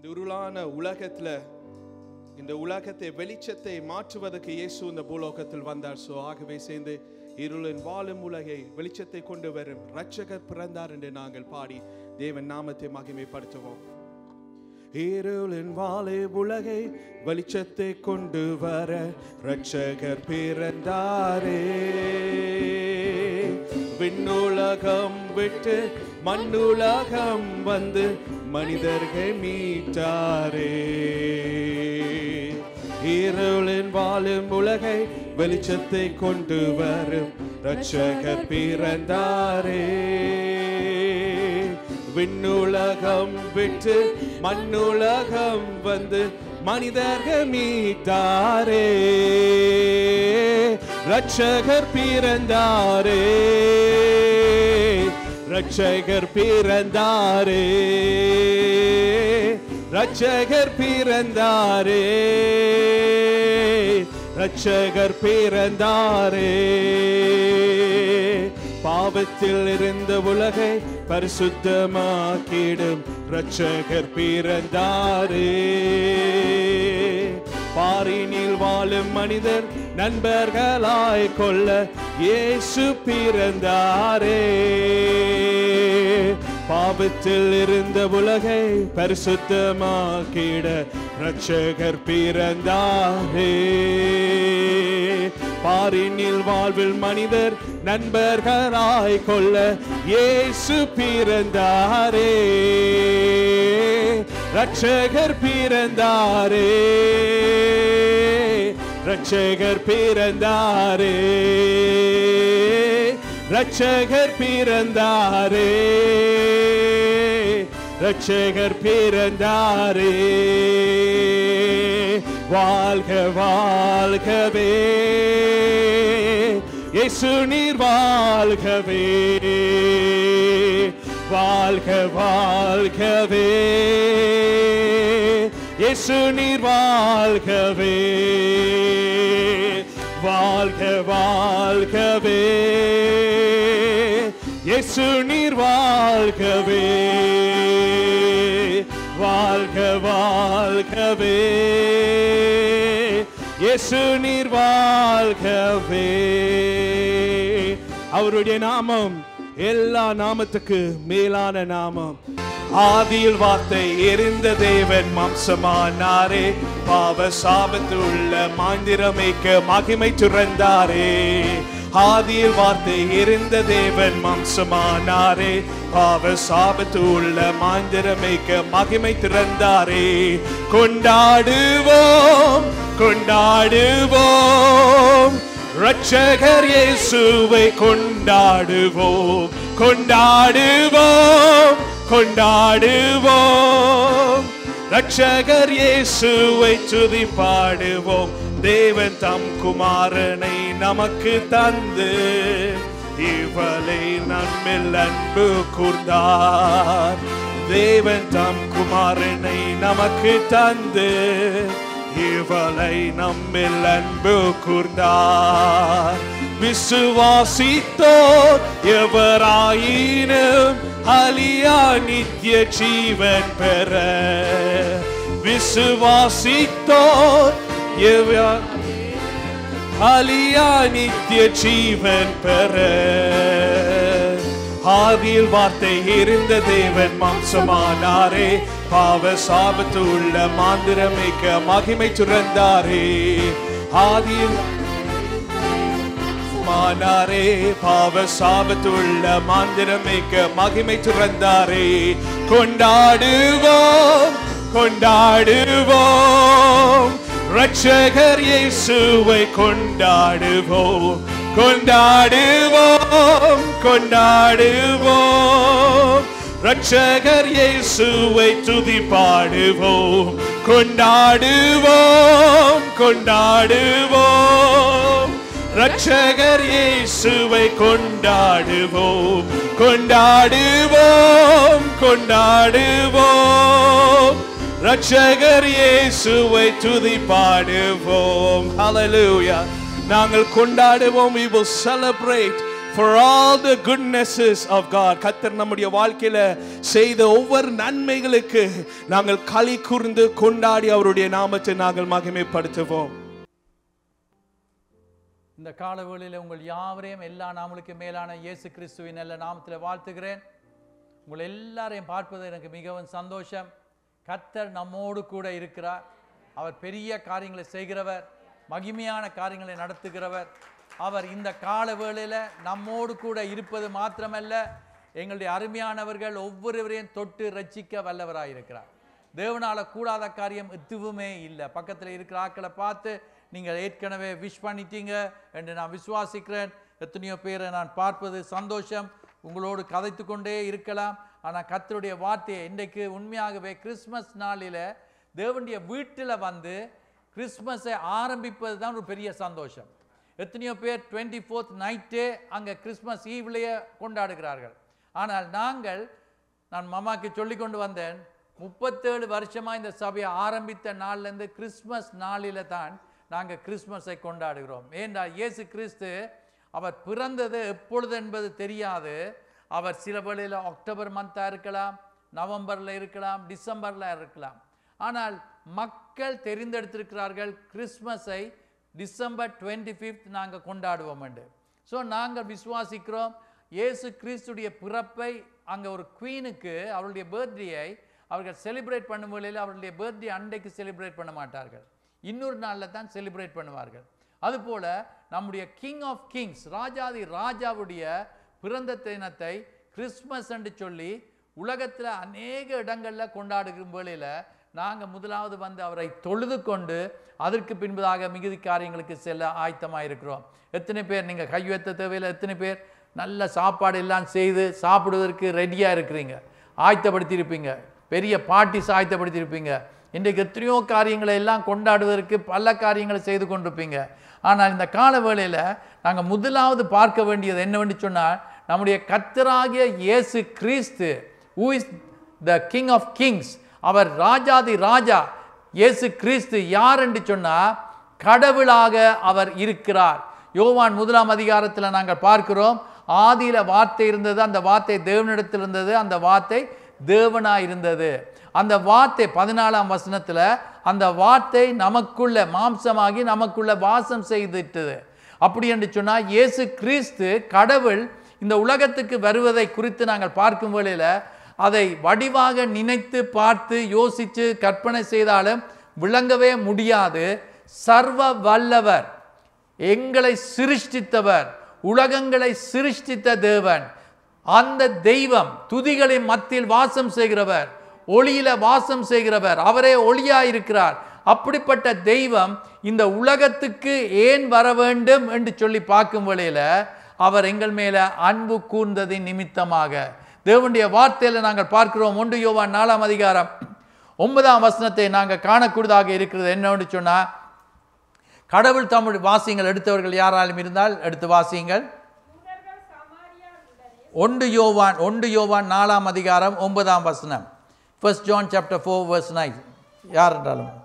இந்த இருளான உலகத்துல இந்த உலகத்தை வெளிச்சத்தை மாற்றுவதற்கு இயேசு இந்த பூலோகத்தில் வந்தார். ஆகவே சேர்ந்து இருளின் வாழும் உலகை வெளிச்சத்தை கொண்டு வரும் இரட்சகர் பிறந்தார் என்று நாங்கள் பாடி தேவன் நாமத்தை மகிமைப்படுத்துவோம். இருளின் வாழும் உலகை வெளிச்சத்தை கொண்டு வர இரட்சகர் பிறந்தாரே. விண்ணுலகம் விட்டு மண்ணுலகம் வந்து மனிதர்கள் மீட்டாரே. இருளின் வாழும் உலகை வெளிச்சத்தை கொண்டு வரும் இரட்சகர் பிறந்தாரே. விண்ணுலகம் விட்டு மண்ணுலகம் வந்து மனிதர்கள் மீட்டாரே. இரட்சகர் பிறந்தாரே. இரட்சகர் பிறந்தாரே. இரட்சகர் பிறந்தாரே. இரட்சகர் பிறந்தாரே. பாவத்தில் இருந்த உலகை பரிசுத்தமாக்கிடும் இரட்சகர் பிறந்தாரே. பாரினில் வாழும் மனிதர் நண்பர்களாய் கொள்ள இயேசு பிறந்தாரே. பாவத்தில் இருந்த உலகை பரிசுத்தமாக்கிட இரட்சகர் பிறந்தாரே. பாரினில் வாழ்வில் மனிதர் நண்பர்களாய் கொள்ள இயேசு பிறந்தாரே. இரட்சகர் பிறந்தாரே. இரட்சகர் பிறந்தாரே. இரட்சகர் பிறந்தாரே. இரட்சகர் பிறந்தாரே. வாழ்க வாழ்கவே இயேசு நீர் வாழ்கவே. வாழ்க வாழ்கவே இயேசு நீர் வாழ்கவே. வாழ்க வாழ்கவே இயேசு நீர் வாழ்கவே. வாழ்க வாழ்கவே இயேசு நீர் வாழ்கவே. அவருடைய நாமம் எல்லா நாமத்துக்கு மேலான நாமம். ஆதியில் வார்த்தை எரிந்த தேவன் மாம்சமானாரே. பாவ சாபத்தில் உள்ள மாந்திரமைக்க மகிமை துறந்தாரே. ஆதியில் வார்த்தை எரிந்த தேவன் மாம்சமானாரே. பாவ சாபத்தில் உள்ள மாந்திரமைக்க மகிமை துறந்தாரே. கொண்டாடுவோம் கொண்டாடுவோம் இரட்சகர் இயேசுவை கொண்டாடுவோம். கொண்டாடுவோம் கொண்டாடுவோம் இரட்சகர் இயேசுவை துதி பாடுவோம். தேவன் தம் குமாரனை நமக்கு தந்து இவளை நம்மில் அன்பு கூர்ந்தார். தேவன் தம் குமாரனை நமக்கு தந்து இவளை நம்மில் அன்பு கூர்ந்தார். விசுவாசித்தோர் எவராயினும் அழியா நித்திய ஜீவன் பெற. விசுவாசித்தோர் அழியா நித்திய ஜீவன் பெற. ஆதியில் வார்த்தை இருந்த தேவன் மாம்சமானாரே. பாவ சாபத்து உள்ள மாந்திரமைக்க மகிமை துறந்தாரே. ஆதியில் மானாரே. பாவ சாபத்து உள்ள மாந்திரமைக்க மகிமை துறந்தாரே. கொண்டாடுவோம் கொண்டாடுவோம் இரட்சகர் இயேசுவை கொண்டாடுவோம். கொண்டாடுவோம் கொண்டாடுவோம் இரட்சகர் இயேசுவை துதி பாடுவோம். கொண்டாடுவோம் கொண்டாடுவோம் இரட்சகர் இயேசுவை கொண்டாடுவோம். கொண்டாடுவோம் கொண்டாடுவோம் இரட்சகர் இயேசுவை துதி பாடுவோம். ஹல்லேலூயா. நாங்கள் கொண்டாடுவோம். We will celebrate for all the goodnesses of God. கர்த்தர் நம்முடைய வாழ்க்கையில செய்த ஒவ்வொரு நன்மைகளுக்கு நாங்கள் களி கூர்ந்து கொண்டாடி அவருடைய நாமத்தை நாங்கள் மகிமைப்படுத்துவோம். இந்த காலவேளையில் உங்கள் யாவரையும் எல்லா நாமளுக்கு மேலான இயேசு கிறிஸ்துவின் நல்ல நாமத்தில் வாழ்த்துகிறேன். உங்கள் எல்லாரையும் பார்ப்பது எனக்கு மிகவும் சந்தோஷம். கர்த்தர் நம்மோடு கூட இருக்கிறார். அவர் பெரிய காரியங்களை செய்கிறவர், மகிமையான காரியங்களை நடத்துகிறவர். அவர் இந்த கால வேளையில் நம்மோடு கூட இருப்பது மாத்திரமல்ல, எங்களுடைய அருமையானவர்கள் ஒவ்வொருவரையும் தொட்டு ரட்சிக்க வல்லவராயிருக்கிறார். தேவனால் கூடாத காரியம் எதுவுமே இல்லை. பக்கத்தில் இருக்கிற ஆட்களை பார்த்து நீங்கள் ஏற்கனவே விஷ் பண்ணிட்டீங்க என்று நான் விசுவாசிக்கிறேன். எத்தனையோ பேரை நான் பார்ப்பது சந்தோஷம். உங்களோடு கதைத்து கொண்டே இருக்கலாம். ஆனால் கர்த்தருடைய வார்த்தையை இன்றைக்கு உண்மையாகவே கிறிஸ்மஸ் நாளில் தேவனுடைய வீட்டில் வந்து கிறிஸ்மஸை ஆரம்பிப்பது தான் ஒரு பெரிய சந்தோஷம். எத்தனையோ பேர் 24th நைட்டே அங்கே கிறிஸ்மஸ் ஈவ்லேயே கொண்டாடுகிறார்கள். ஆனால் நான் மாமாக்கு சொல்லி கொண்டு வந்தேன், 37 வருஷமாக இந்த சபையை ஆரம்பித்த நாள்லேருந்து கிறிஸ்மஸ் நாளில் தான் நாங்கள் கிறிஸ்மஸை கொண்டாடுகிறோம். ஏனென்றால் இயேசு கிறிஸ்து அவர் பிறந்தது எப்பொழுது என்பது தெரியாது. அவர் சில வேளையில் அக்டோபர் மந்தாக இருக்கலாம், நவம்பரில் இருக்கலாம், டிசம்பரில் இருக்கலாம். ஆனால் மக்கள் தெரிந்தெடுத்திருக்கிறார்கள் கிறிஸ்மஸை டிசம்பர் 25th நாங்கள் கொண்டாடுவோம் என்று. ஸோ நாங்கள் விசுவாசிக்கிறோம் இயேசு கிறிஸ்துடைய பிறப்பை அங்கே ஒரு குவீனுக்கு அவருடைய பர்த்டேயை அவர்கள் செலிப்ரேட் பண்ணும் வேளையில் அவருடைய பர்த்டே அன்றைக்கு செலிப்ரேட் பண்ண மாட்டார்கள், இன்னொரு நாளில் தான் செலிப்ரேட் பண்ணுவார்கள். அதுபோல் நம்முடைய கிங் ஆஃப் கிங்ஸ் ராஜாதி ராஜாவுடைய பிறந்த தினத்தை கிறிஸ்மஸ் என்று சொல்லி உலகத்தில் அநேக இடங்களில் கொண்டாடுகிற வேளையில் நாங்கள் முதலாவது வந்து அவரை தொழுது கொண்டு அதற்கு பின்பதாக மிகுதி காரியங்களுக்கு செல்ல ஆயத்தமாக இருக்கிறோம். எத்தனை பேர் நீங்கள் கையெழுத்த தேவையில் எத்தனை பேர் நல்ல சாப்பாடு எல்லாம் செய்து சாப்பிடுவதற்கு ரெடியாக இருக்கிறீங்க, ஆயத்தப்படுத்தியிருப்பீங்க, பெரிய பார்ட்டிஸ் ஆயத்தப்படுத்தியிருப்பீங்க. இன்றைக்கு எத்தனையோ காரியங்களை எல்லாம் கொண்டாடுவதற்கு பல காரியங்களை செய்து கொண்டிருப்பீங்க. ஆனால் இந்த கால வேளையில் நாங்கள் முதலாவது பார்க்க வேண்டியது என்னவென்று சொன்னால், நம்முடைய கர்த்தராகிய இயேசு கிறிஸ்து who is the king of kings, அவர் ராஜாதி ராஜா. இயேசு கிறிஸ்து யார் என்று சொன்னால் கடவுளாக அவர் இருக்கிறார். யோவான் 1ஆம் அதிகாரத்தில் நாங்கள் பார்க்கிறோம், ஆதியில் வார்த்தை இருந்தது, அந்த வார்த்தை தேவனிடத்தில் இருந்தது, அந்த வார்த்தை தேவனாய் இருந்தது. அந்த வார்த்தை 14ஆம் வசனத்தில் அந்த வார்த்தை நமக்குள்ள மாம்சமாகி நமக்குள்ள வாசம் செய்துட்டது. அப்படி என்று சொன்னால் இயேசு கிறிஸ்து கடவுள் இந்த உலகத்துக்கு வருவதை குறித்து நாங்கள் பார்க்கும் வேளையில் அதை வடிவாக நினைத்து பார்த்து யோசித்து கற்பனை செய்தாலும் விளங்கவே முடியாது. சர்வ வல்லவர், எங்களை சிருஷ்டித்தவர், உலகங்களை சிருஷ்டித்த தேவன், அந்த தெய்வம் துதிகளின் மத்தியில் வாசம் செய்கிறவர், ஒளியில வாசம் செய்கிறவர், அவரே ஒளியாயிருக்கிறார். அப்படிப்பட்ட தெய்வம் இந்த உலகத்துக்கு ஏன் வர வேண்டும் என்று சொல்லி பார்க்கும் வேளையில் அவர் எங்கள் மேல அன்பு கூர்ந்ததின் நிமித்தமாக தேவனுடைய வார்த்தையில் நாங்கள் பார்க்கிறோம். 1 யோவான் 4ஆம் அதிகாரம் 9ஆம் வசனத்தை நாங்கள் காணக்கூடியதாக இருக்கிறது. என்னன்னு சொன்னால், கடவுள் தமிழ் வாசியங்கள் எடுத்தவர்கள் யாராலும் இருந்தால் எடுத்து வாசியுங்கள். 1 யோவான் 4ஆம் அதிகாரம் 9ஆம் வசனம். 1 John chapter 4 verse 9. யார் என்றாலும்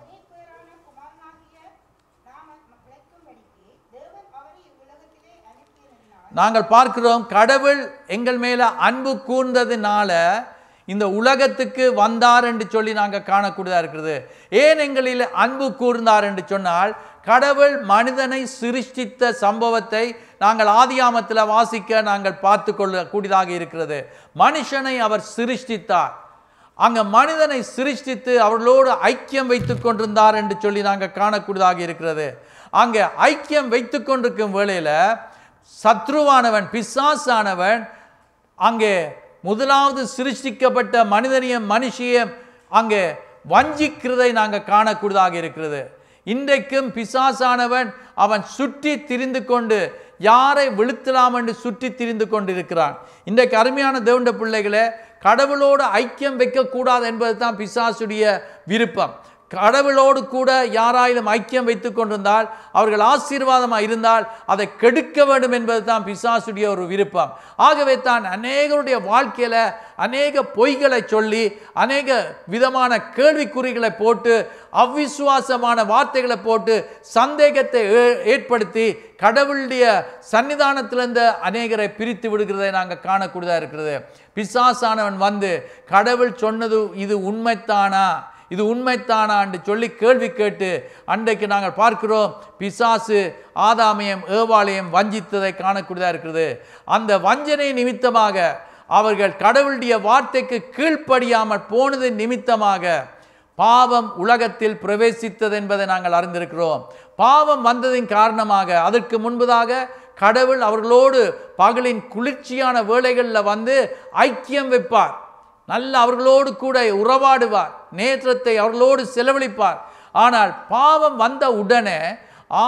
நாங்கள் பார்க்கிறோம், கடவுள் எங்கள் மேல அன்பு கூர்ந்ததுனால இந்த உலகத்துக்கு வந்தார் என்று சொல்லி நாங்கள் காணக்கூடியதாக இருக்கிறது. ஏன் எங்களில் அன்பு கூர்ந்தார் என்று சொன்னால், கடவுள் மனிதனை சிருஷ்டித்த சம்பவத்தை நாங்கள் ஆதியாமத்தில் வாசிக்க நாங்கள் பார்த்து கொள்ளக்கூடியதாக இருக்கிறது. மனுஷனை அவர் சிருஷ்டித்தார், அங்கே மனிதனை சிருஷ்டித்து அவர்களோடு ஐக்கியம் வைத்து கொண்டிருந்தார் என்று சொல்லி நாங்கள் காணக்கூடியதாக இருக்கிறது. அங்கே ஐக்கியம் வைத்து கொண்டிருக்கும் வேளையில் சத்ருவானவன் பிசாசானவன் அங்கே முதலாவது சிருஷ்டிக்கப்பட்ட மனிதனையும் மனுஷியும் அங்கே வஞ்சிக்கிறதை நாங்கள் காணக்கூடியதாக இருக்கிறது. இன்றைக்கும் பிசாசானவன் அவன் சுற்றி திரிந்து கொண்டு யாரை விழுத்தலாம் என்று சுற்றி திரிந்து கொண்டிருக்கிறான். இன்றைக்கு அருமையான தேவனுடைய பிள்ளைகளே, கடவுளோடு ஐக்கியம் வைக்கக்கூடாது என்பது தான் பிசாசுடைய விருப்பம். கடவுளோடு கூட யாராயிலும் ஐக்கியம் வைத்துக் கொண்டிருந்தால், அவர்கள் ஆசீர்வாதமாக இருந்தால் அதை கெடுக்க வேண்டும் என்பது தான் பிசாசுடைய ஒரு விருப்பம். ஆகவே தான் அநேகருடைய வாழ்க்கையில அநேக பொய்களை சொல்லி அநேக விதமான கேள்விக்குறிகளை போட்டு அவ்விசுவாசமான வார்த்தைகளை போட்டு சந்தேகத்தை ஏற்படுத்தி கடவுளுடைய சன்னிதானத்திலிருந்து அநேகரை பிரித்து விடுகிறதை நாங்கள் காணக்கூடியதாக இருக்கிறது. பிசாசானவன் வந்து கடவுள் சொன்னது இது உண்மைத்தானா, இது உண்மைத்தானா என்று சொல்லி கேள்வி கேட்டு அன்றைக்கு நாங்கள் பார்க்கிறோம் பிசாசு ஆதாமையும் ஏவாளையும் வஞ்சித்ததை காணக்கூடியதாக இருக்கிறது. அந்த வஞ்சனை நிமித்தமாக அவர்கள் கடவுளுடைய வார்த்தைக்கு கீழ்ப்படியாமல் போனது நிமித்தமாக பாவம் உலகத்தில் பிரவேசித்தது என்பதை நாங்கள் அறிந்திருக்கிறோம். பாவம் வந்ததின் காரணமாக அதற்கு முன்பதாக கடவுள் அவர்களோடு பகலின் குளிர்ச்சியான வேளைகளில் வந்து ஐக்கியம் வைப்பார், நல்ல அவர்களோடு கூட உறவாடுவார், நேற்றத்தை அவர்களோடு செலவழிப்பார். ஆனால் பாவம் வந்த உடனே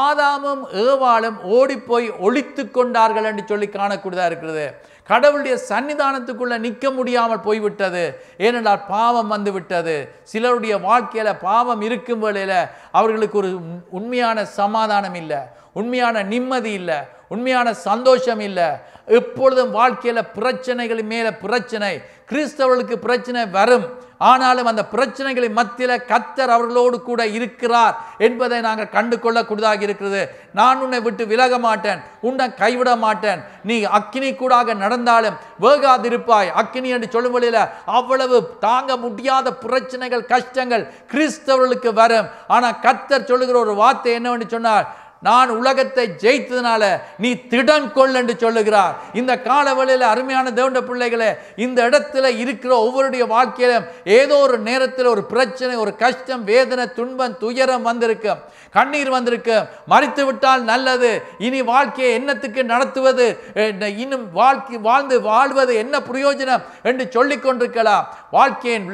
ஆதாமும் ஏவாளும் ஓடிப்போய் ஒளித்து கொண்டார்கள் என்று சொல்லி காணக்கூடியதாக இருக்கிறது. கடவுளுடைய சன்னிதானத்துக்குள்ள நிற்க முடியாமல் போய்விட்டது. ஏனென்றால் பாவம் வந்து விட்டது. சிலருடைய வாழ்க்கையில பாவம் இருக்கும் வேளையில அவர்களுக்கு ஒரு உண்மையான சமாதானம் இல்லை, உண்மையான நிம்மதி இல்லை, உண்மையான சந்தோஷம் இல்லை. எப்பொழுதும் வாழ்க்கையில பிரச்சனைகள் மேல பிரச்சனை. கிறிஸ்தவர்களுக்கு பிரச்சனை வரும், ஆனாலும் அந்த பிரச்சனைகளின் மத்தியில் கர்த்தர் அவர்களோடு கூட இருக்கிறார் என்பதை நாங்கள் கண்டு கொள்ளக்கூடியதாக இருக்கிறது. நான் உன்னை விட்டு விலக மாட்டேன், உன்னை கைவிட மாட்டேன், நீ அக்கினி கூடாக நடந்தாலும் வேகாதிருப்பாய். அக்கினி என்று சொல்லும் வழியில் அவ்வளவு தாங்க முடியாத பிரச்சனைகள் கஷ்டங்கள் கிறிஸ்தவர்களுக்கு வரும். ஆனால் கர்த்தர் சொல்லுகிற ஒரு வார்த்தை என்னவென்று சொன்னார், நான் உலகத்தை ஜெயித்ததுனால நீ திடன் கொள் என்று சொல்லுகிறார். இந்த காலவெளியில் அருமையான தேவனுடைய பிள்ளைகளே, இந்த இடத்துல இருக்கிற ஒவ்வொருடைய வாழ்க்கையிலும் ஏதோ ஒரு நேரத்தில் ஒரு பிரச்சனை, ஒரு கஷ்டம், வேதனை, துன்பம், துயரம் வந்திருக்கும், கண்ணீர் வந்திருக்கும். மரித்து விட்டால் நல்லது, இனி வாழ்க்கையை என்னத்துக்கு நடத்துவது, இன்னும் வாழ்வது என்ன பிரயோஜனம் என்று சொல்லிக் கொண்டிருக்கலாம். வாழ்க்கையின்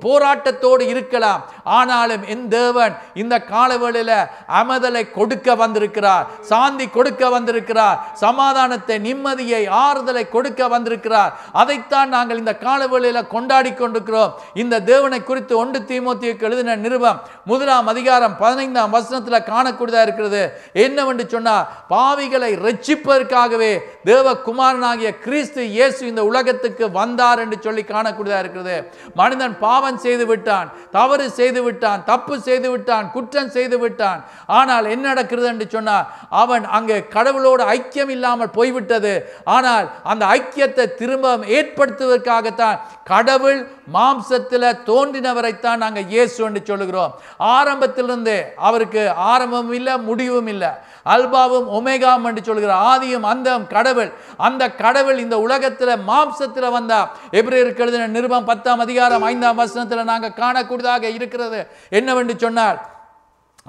போராட்டத்தோடு இருக்கலாம். ஆனாலும் என் தேவன் இந்த காலவெளியில அமைதலை கொடுக்க வந்திருக்கிறார், சாந்தி கொடுக்க வந்திருக்கிறார், சமாதானத்தை, நிம்மதியை, ஆறுதலை கொடுக்க வந்திருக்கிறார். அதைத்தான் நாங்கள் இந்த காலவெளியில கொண்டாடி கொண்டிருக்கிறோம். இந்த தேவனை குறித்து 1 தீமோத்தேயுக்கு எழுதின நிருபம் 1 அதிகாரம் 15 வசனத்தில் காணக்கூடியதாக இருக்கிறது. என்னவென்று சொன்னால், பாவிகளை ரட்சிப்பதற்காகவே தேவகுமாரனாகிய கிறிஸ்து இயேசு இந்த உலகத்துக்கு வந்தார் என்று சொல்லி காணக்கூடியதாக இருக்கிறது. மனிதன் பாவம் செய்து விட்டான், தவறு செய்து விட்டான், தப்பு செய்து விட்டான், குற்றம் செய்து விட்டான். ஆனால் என்ன நடக்கிறது என்று சொன்னால், அவன் அங்கே கடவுளோடு ஐக்கியம் இல்லாமல் போய்விட்டது. ஆனால் அந்த ஐக்கியத்தை திரும்ப ஏற்படுத்துவதற்காகத்தான் கடவுள் மாம்சத்தில் தோன்றினவரைத்தான் நாங்கள் இயேசு என்று சொல்லுகிறோம். ஆரம்பத்திலிருந்தே அவருக்கு ஆரம்பமும் இல்லை, முடிவும் இல்லை. அல்பாவும் ஒமேகாவும் என்று சொல்கிறார், ஆதியும் அந்தம் கடவுள். அந்த கடவுள் இந்த உலகத்தில் மாம்சத்தில் வந்தார். எபிரேயருக்கு எழுதின நிருபம் 10 அதிகாரம் 5 வசனத்தில் நாங்கள் காணக்கூடியதாக இருக்கிறது. என்னவென்று சொன்னால்,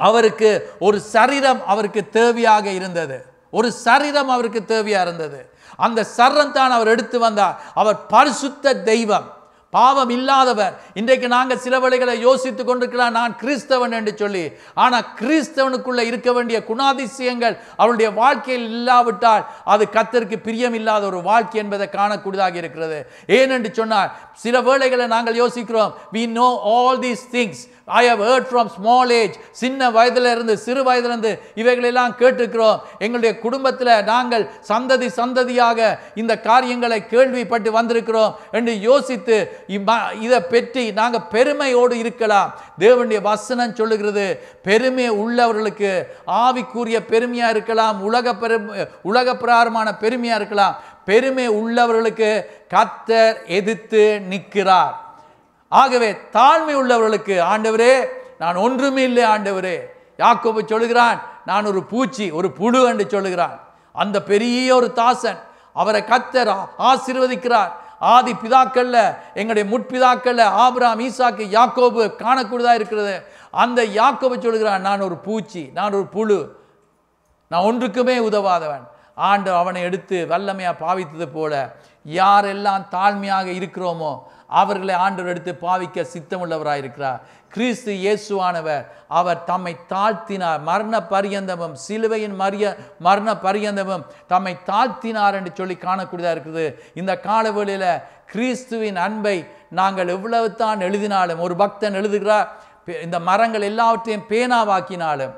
அவருக்கு ஒரு சரீரம் அவருக்கு தேவையாக இருந்தது, ஒரு சரீரம் அவருக்கு தேவையாக இருந்தது. அந்த சரீரம் தான் அவர் எடுத்து வந்தார். அவர் பரிசுத்த தெய்வம், பாவம் இல்லாதவர். இன்றைக்கு நாங்கள் சில வேளைகளை யோசித்துக் கொண்டிருக்கலாம், நான் கிறிஸ்தவன் என்று சொல்லி. ஆனால் கிறிஸ்தவனுக்குள்ள இருக்க வேண்டிய குணாதிசயங்கள் அவருடைய வாழ்க்கையில் இல்லாவிட்டால் அது கர்த்தருக்கு பிரியம் இல்லாத ஒரு வாழ்க்கை என்பதை காணக்கூடியதாக இருக்கிறது. ஏனென்று சொன்னால், சில வேளைகளை நாங்கள் யோசிக்கிறோம், we know all these things, I have heard from small age, சின்ன வயதிலிருந்து, சிறு வயதிலிருந்து இவைகளெல்லாம் கேட்டிருக்கிறோம். எங்களுடைய குடும்பத்தில் நாங்கள் சந்ததி சந்ததியாக இந்த காரியங்களை கேள்விப்பட்டு வந்திருக்கிறோம் என்று யோசித்து இதை பற்றி நாங்கள் பெருமையோடு இருக்கலாம். தேவனுடைய வசனம் சொல்லுகிறது, பெருமை உள்ளவர்களுக்கு ஆவிக்குரிய பெருமையா இருக்கலாம், உலக பிரகாரமான பெருமையா இருக்கலாம். பெருமை உள்ளவர்களுக்கு கர்த்தர் எதிர்த்து நிற்கிறார். ஆகவே தாழ்மை உள்ளவர்களுக்கு, ஆண்டவரே நான் ஒன்றுமே இல்லை ஆண்டவரே. யாக்கோபு சொல்லுகிறான், நான் ஒரு பூச்சி, ஒரு புழு என்று சொல்லுகிறான். அந்த பெரிய ஒரு தாசன், அவரை கர்த்தர் ஆசீர்வதிக்கிறார். ஆதி பிதாக்கள்ல, எங்களுடைய முற்பிதாக்கள்ல ஆபிரகாம், ஈசாக்கு, யாக்கோபு காணக்கூடியதாக இருக்கிறது. அந்த யாக்கோபு சொல்லுகிறான், நான் ஒரு பூச்சி, நான் ஒரு புழு, நான் ஒன்றுக்குமே உதவாதவன். ஆண்டவர் அவனை எடுத்து வல்லமையா பாவித்தது போல யாரெல்லாம் தாழ்மையாக இருக்கிறோமோ அவர்களை ஆண்டவர் எடுத்து பாவிக்க சித்தமுள்ளவராயிருக்கிறார். கிறிஸ்து இயேசுவானவர், அவர் தம்மை தாழ்த்தினார், மரண பரியந்தமும், சிலுவையின் மரண பரியந்தமும் தம்மை தாழ்த்தினார் என்று சொல்லி காணக்கூடியதாக இருக்குது. இந்த காலவெளியில் கிறிஸ்துவின் அன்பை நாங்கள் எவ்வளவு தான் எழுதினாலும், ஒரு பக்தன் எழுதுகிறார், இந்த மரங்கள் எல்லாவற்றையும் பேனாவாக்கினாலும்,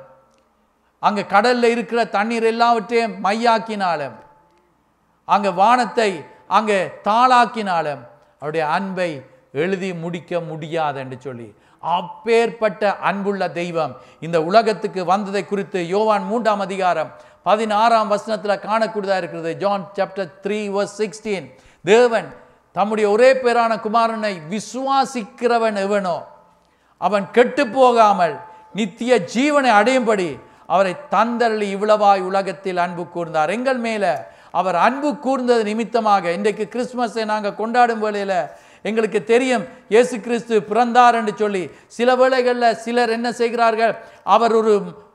அங்கே கடலில் இருக்கிற தண்ணீர் எல்லாவற்றையும் மையாக்கினாலும், அங்கே வானத்தை அங்கே தாளாக்கினாலும் அவருடைய அன்பை எழுதி முடிக்க முடியாது என்று சொல்லி, அப்பேற்பட்ட அன்புள்ள தெய்வம் இந்த உலகத்துக்கு வந்ததை குறித்து யோவான் 3ஆம் அதிகாரம் 16ஆம் வசனத்தில் காணக்கூடியதாக இருக்கிறது. ஜான் சாப்டர் 3:16, தேவன் தம்முடைய ஒரே பேரான குமாரனை விசுவாசிக்கிறவன் எவனோ அவன் கெட்டு போகாமல் நித்திய ஜீவனை அடையும்படி அவரை தந்தருளி இவ்வளவாய் உலகத்தில் அன்பு கூர்ந்தார். எங்கள் மேல அவர் அன்பு கூர்ந்தது நிமித்தமாக இன்றைக்கு கிறிஸ்துமஸை நாங்கள் கொண்டாடும் வேளையில் எங்களுக்கு தெரியும் இயேசு கிறிஸ்து பிறந்தார் என்று சொல்லி. சில வேளைகளில் சிலர் என்ன செய்கிறார்கள், அவர்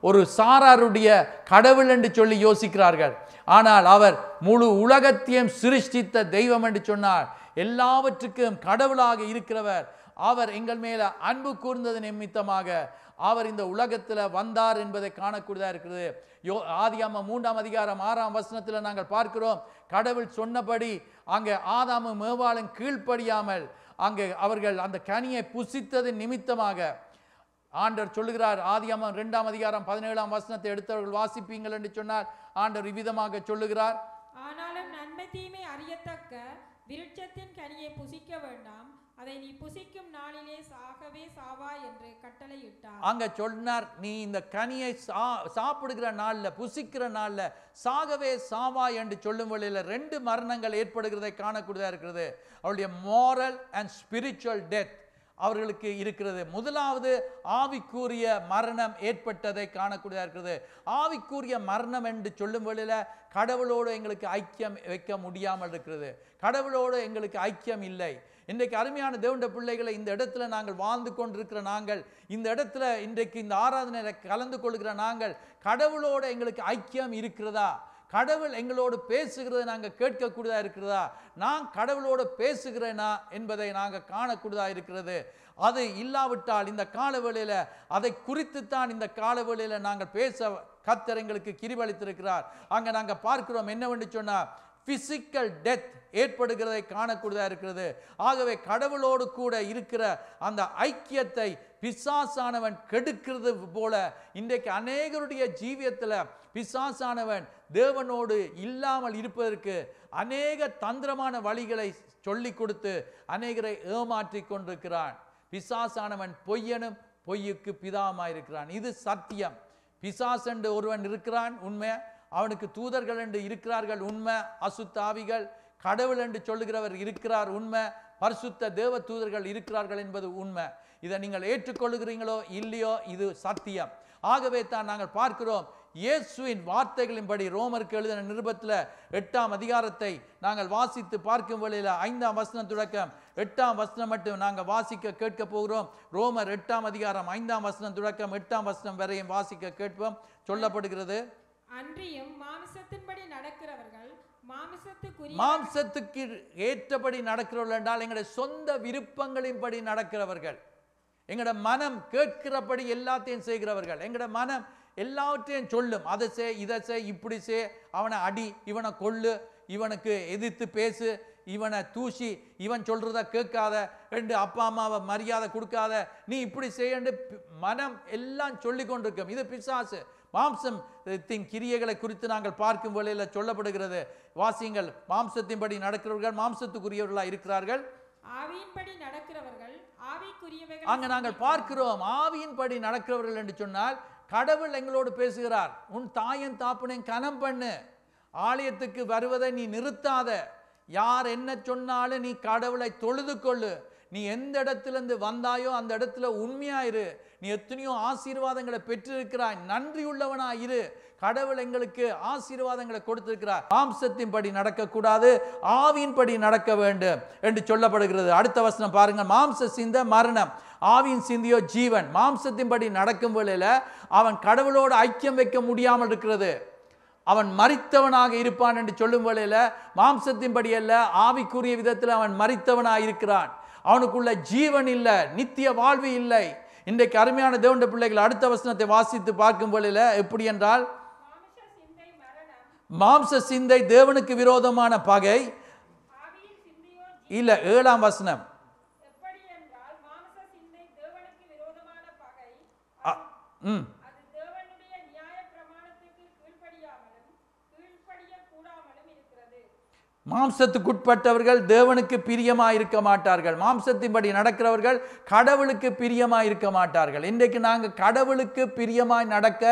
ஒரு சாராருடைய கடவுள் என்று சொல்லி யோசிக்கிறார்கள். ஆனால் அவர் முழு உலகத்தையும் சிருஷ்டித்த தெய்வம் என்று சொன்னார். எல்லாவற்றுக்கும் கடவுளாக இருக்கிறவர். அவர் எங்கள் மேல அன்பு கூர்ந்தது நிமித்தமாக அவர் இந்த உலகத்தில் வந்தார் என்பதை காணக்கூடியதாக இருக்கிறது. ஆதியாகமம் 3ஆம் அதிகாரம் 6ஆம் வசனத்தில் நாங்கள் பார்க்கிறோம், கடவுள் சொன்னபடி அங்கே ஆதாமும் ஏவாளும் கீழ்ப்படியாமல் அங்கே அவர்கள் அந்த கனியை புசித்தது நிமித்தமாக ஆண்டவர் சொல்லுகிறார். ஆதியாகமம் 2ஆம் அதிகாரம் 17ஆம் வசனத்தை எடுத்தவர்கள் வாசிப்பீங்கள் என்று சொன்னால் ஆண்டவர் இவ்விதமாக சொல்லுகிறார், ஆனாலும் நன்மை தீமை அறியத்தக்க விருட்சத்தின் கனியை புசிக்க வேண்டாம், அதை நீ புசிக்கும் நாளிலே சாகவே சாவாய் என்று கட்டளையிட்டார். அங்க சொன்னார், நீ இந்த கனியை சாப்பிடுகிற நாள்ல புசிக்கிற நாள்ல சாகவே சாவாய் என்று சொல்லும் வழியில் 2 மரணங்கள் ஏற்படுகிறதை காணக்கூடியதா இருக்கிறது. அவருடைய moral and spiritual death அவர்களுக்கு இருக்கிறது. முதலாவது ஆவிக்குரிய மரணம் ஏற்பட்டதை காணக்கூடியதா இருக்கிறது. ஆவிக்குரிய மரணம் என்று சொல்லும் வழியில் கடவுளோடு எங்களுக்கு ஐக்கியம் வைக்க முடியாமல் இருக்கிறது. கடவுளோடு எங்களுக்கு ஐக்கியம் இல்லை. இன்றைக்கு அருமையான தேவனுடைய பிள்ளைகளை, இந்த இடத்துல நாங்கள் வாழ்ந்து கொண்டிருக்கிற நாங்கள், இந்த இடத்துல இன்றைக்கு இந்த ஆராதனையில் கலந்து கொள்கிற நாங்கள், கடவுளோடு எங்களுக்கு ஐக்கியம் இருக்கிறதா? கடவுள் எங்களோடு பேசுகிறதை நாங்கள் கேட்கக்கூடியதா இருக்கிறதா? நான் கடவுளோடு பேசுகிறேனா என்பதை நாங்கள் காணக்கூடியதா இருக்கிறது. அது இல்லாவிட்டால் இந்த காலவேளையில் அதை குறித்துத்தான் இந்த காலவேளையில் நாங்கள் பேச கர்த்தர் எங்களுக்கு கிருபையளித்திருக்கிறார். அங்கே நாங்கள் பார்க்கிறோம் என்னவென்று சொன்னால் பிசிக்கல் டெத் ஏற்படுகிறதை காணக்கூடியதாக இருக்கிறது. ஆகவே கடவுளோடு கூட இருக்கிற அந்த ஐக்கியத்தை பிசாசானவன் கெடுக்கிறது போல இன்றைக்கு அநேகருடைய ஜீவியத்தில் பிசாசானவன் தேவனோடு இல்லாமல் இருப்பதற்கு அநேக தந்திரமான வழிகளை சொல்லி கொடுத்து அநேகரை ஏமாற்றி கொண்டிருக்கிறான். பிசாசானவன் பொய்யனும் பொய்யுக்கு பிதாமாயிருக்கிறான். இது சத்தியம். பிசாஸ் என்று ஒருவன் இருக்கிறான், உண்மை. அவனுக்கு தூதர்கள் என்று இருக்கிறார்கள், உண்மை. அசுத்தாவிகள், கடவுள் என்று சொல்லுகிறவர் இருக்கிறார், உண்மை. பரிசுத்த தேவ தூதர்கள் இருக்கிறார்கள் என்பது உண்மை. இதை நீங்கள் ஏற்றுக்கொள்ளுகிறீங்களோ இல்லையோ, இது சத்தியம். ஆகவே தான் நாங்கள் பார்க்கிறோம், இயேசுவின் வார்த்தைகளின்படி ரோமருக்கு எழுதின நிருபத்தில் 8ஆம் அதிகாரத்தை நாங்கள் வாசித்து பார்க்கும் வேளையில் 5ஆம் வசனம் தொடக்கம் 8ஆம் வசனம் மட்டும் நாங்கள் வாசிக்க கேட்க போகிறோம். ரோமர் 8ஆம் அதிகாரம் 5ஆம் வசனம் தொடக்கம் 8ஆம் வசனம் வரையும் வாசிக்க கேட்போம். சொல்லப்படுகிறது, அன்றியும் மாம்சத்தின்படி நடக்கிறவர்கள் மாம்சத்துக்கு ஏற்றபடி நடக்கிறவர்கள் என்றால் எங்களுடைய சொந்த விருப்பங்களின்படி நடக்கிறவர்கள், எங்களோட மனம் கேட்கிறபடி எல்லாத்தையும் செய்கிறவர்கள். எங்களோட மனம் எல்லாவற்றையும் சொல்லும், அதை செய், இதை செய், இப்படி செய், அவனை அடி, இவனை கொள்ளு, இவனுக்கு எதிர்த்து பேசு, இவனை தூசி, இவன் சொல்றத கேட்காத, ரெண்டு அப்பா அம்மாவை மரியாதை கொடுக்காத, நீ இப்படி செய்ய மனம் எல்லாம் சொல்லி கொண்டிருக்கும். இது பிசாசு. மாம்சத்தின் கிரியைகளை குறித்து நாங்கள் பார்க்கும் வேளையில் சொல்லப்படுகிறது. வாசியங்கள், மாம்சத்தின்படி நடக்கிறவர்கள் மாம்சத்துக்குரியவர்களாக இருக்கிறார்கள், ஆவியின்படி நடக்கிறவர்கள் ஆவிக்குரியவர்கள். அங்க நாங்கள் பார்க்கிறோம், ஆவியின்படி நடக்கிறவர்கள் என்று சொன்னால் கடவுள் எங்களோடு பேசுகிறார். உன் தாயின் தாப்பனையும் கனம் பண்ணு, ஆலயத்துக்கு வருவதை நீ நிறுத்தாத, யார் என்ன சொன்னாலும் நீ கடவுளை தொழுது கொள்ளு, நீ எந்த இடத்திலிருந்து வந்தாயோ அந்த இடத்துல உண்மையாயிரு, நீ எத்தனையோ ஆசீர்வாதங்களை பெற்றிருக்கிறாய், நன்றி உள்ளவனாயிரு, கடவுள் எங்களுக்கு ஆசீர்வாதங்களை கொடுத்திருக்கிறார். மாம்சத்தின்படி நடக்கக்கூடாது, ஆவியின்படி நடக்க வேண்டும் என்று சொல்லப்படுகிறது. அடுத்த வசனம் பாருங்க, மாம்ச சிந்த மரணம், ஆவியின் சிந்தியோ ஜீவன். மாம்சத்தின்படி நடக்கும் வேளையில அவன் கடவுளோடு ஐக்கியம் வைக்க முடியாமல் இருக்கிறது, அவன் மரித்தவனாக இருப்பான் என்று சொல்லும் வேளையில மாம்சத்தின்படி அல்ல, ஆவிக்குரிய விதத்தில் அவன் மரித்தவனாக இருக்கிறான். அவனுக்குள்ள ஜீவன் இல்லை, நித்திய வாழ்வு இல்லை. இன்றைக்கு அருமையான தேவனுடைய பிள்ளைகள் அடுத்த வசனத்தை வாசித்து பார்க்கும் வேளையில எப்படி என்றால், மாம்ச சிந்தை தேவனுக்கு விரோதமான பகை இல்ல. 7ஆம் வசனம், ம் அது தேவனுடைய நியாய பிரமாணத்துக்கு கீழ்ப்படியக்கூடாமலும் இருக்கிறது. மாம்சத்துக்குட்பட்டவர்கள் தேவனுக்கு பிரியமாக இருக்க மாட்டார்கள். மாம்சத்தின்படி நடக்கிறவர்கள் கடவுளுக்கு பிரியமாக இருக்க மாட்டார்கள். இன்றைக்கு நாங்கள் கடவுளுக்கு பிரியமாய் நடக்க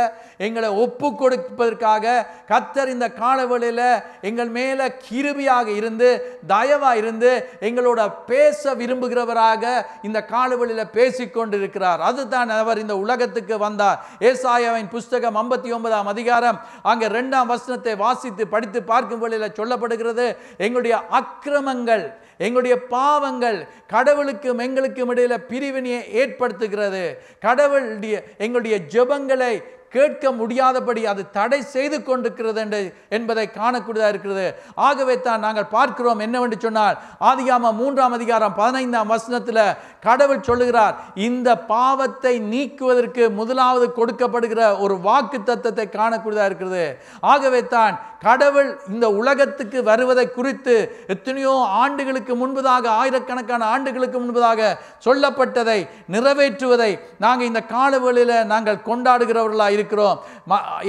எங்களை ஒப்பு கொடுப்பதற்காக கர்த்தர் இந்த காலவெளியில் எங்கள் மேலே கிருபையாக இருந்து தயவாக இருந்து எங்களோட பேச விரும்புகிறவராக இந்த காலவெளியில் பேசிக்கொண்டிருக்கிறார். அதுதான் அவர் இந்த உலகத்துக்கு வந்தார். ஏசாயாவின் புஸ்தகம் 59ஆம் அதிகாரம் அங்கே 2ஆம் வசனத்தை வாசித்து படித்து பார்க்கும் வேளையில் சொல்லப்படுகிறது, எங்களுடைய அக்கிரமங்கள் எங்களுடைய பாவங்கள் கடவுளுக்கும் எங்களுக்கும் இடையில பிரிவினையை ஏற்படுத்துகிறது. கடவுளுடைய எங்களுடைய ஜெபங்களை கேட்க முடியாதபடி அது தடை செய்து கொண்டிருக்கிறது என்பதை காணக்கூடியதாக இருக்கிறது. ஆகவே தான் நாங்கள் பார்க்கிறோம் என்னவென்று சொன்னால், ஆதியாகமம் 3ஆம் அதிகாரம் 15ஆம் வசனத்தில் கடவுள் சொல்லுகிறார், இந்த பாவத்தை நீக்குவதற்கு முதலாவது கொடுக்கப்படுகிற ஒரு வாக்கு தத்தத்தை காணக்கூடியதாக இருக்கிறது. ஆகவே தான் கடவுள் இந்த உலகத்துக்கு வருவதை குறித்து எத்தனையோ ஆண்டுகளுக்கு முன்பதாக, ஆயிரக்கணக்கான ஆண்டுகளுக்கு முன்பதாக சொல்லப்பட்டதை நிறைவேற்றுவதை நாங்கள் இந்த காலவெளியில் நாங்கள் கொண்டாடுகிறவர்களாக இருக்கிறோம்.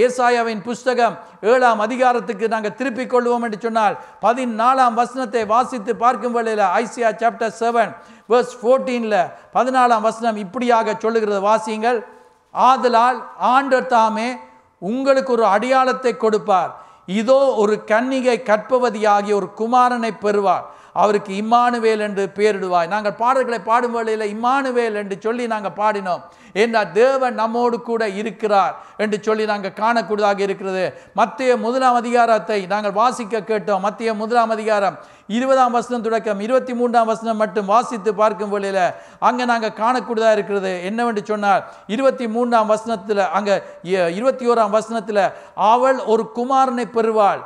ஏசாயாவின் புஸ்தகம் 7ஆம் அதிகாரத்துக்கு நாங்கள் திருப்பிக் கொள்வோம் என்று சொன்னால் 14ஆம் வசனத்தை வாசித்து பார்க்கும் வேளையில் ஐசியா சாப்டர் 7 verse 14ல 14ஆம் வசனம் இப்படியாக சொல்லுகிறது, வாசியுங்கள். ஆதலால் ஆண்டவர் தாமே உங்களுக்கு ஒரு அடையாளத்தை கொடுப்பார், இதோ ஒரு கன்னிகை கற்பவதியாகிய ஒரு குமாரனை பெறுவார், அவருக்கு இம்மானுவேல் என்று பெயரிடுவாய். நாங்கள் பாடல்களை பாடும் வேளையில் இம்மானுவேல் என்று சொல்லி நாங்கள் பாடினோம். என்றால் தேவன் நம்மோடு கூட இருக்கிறார் என்று சொல்லி நாங்கள் காணக்கூடியதாக இருக்கிறது. மத்தேயு 1ஆம் அதிகாரத்தை நாங்கள் வாசிக்க கேட்டோம். மத்தேயு 1ஆம் அதிகாரம் 20ஆம் வசனம் தொடக்கம் 23ஆம் வசனம் மட்டும் வாசித்து பார்க்கும் வேளையில் அங்கே நாங்கள் காணக்கூடியதாக இருக்கிறது. என்னவென்று சொன்னால் 23ஆம் வசனத்தில் அங்கே 21ஆம் வசனத்தில் அவள் ஒரு குமாரனை பெறுவாள்,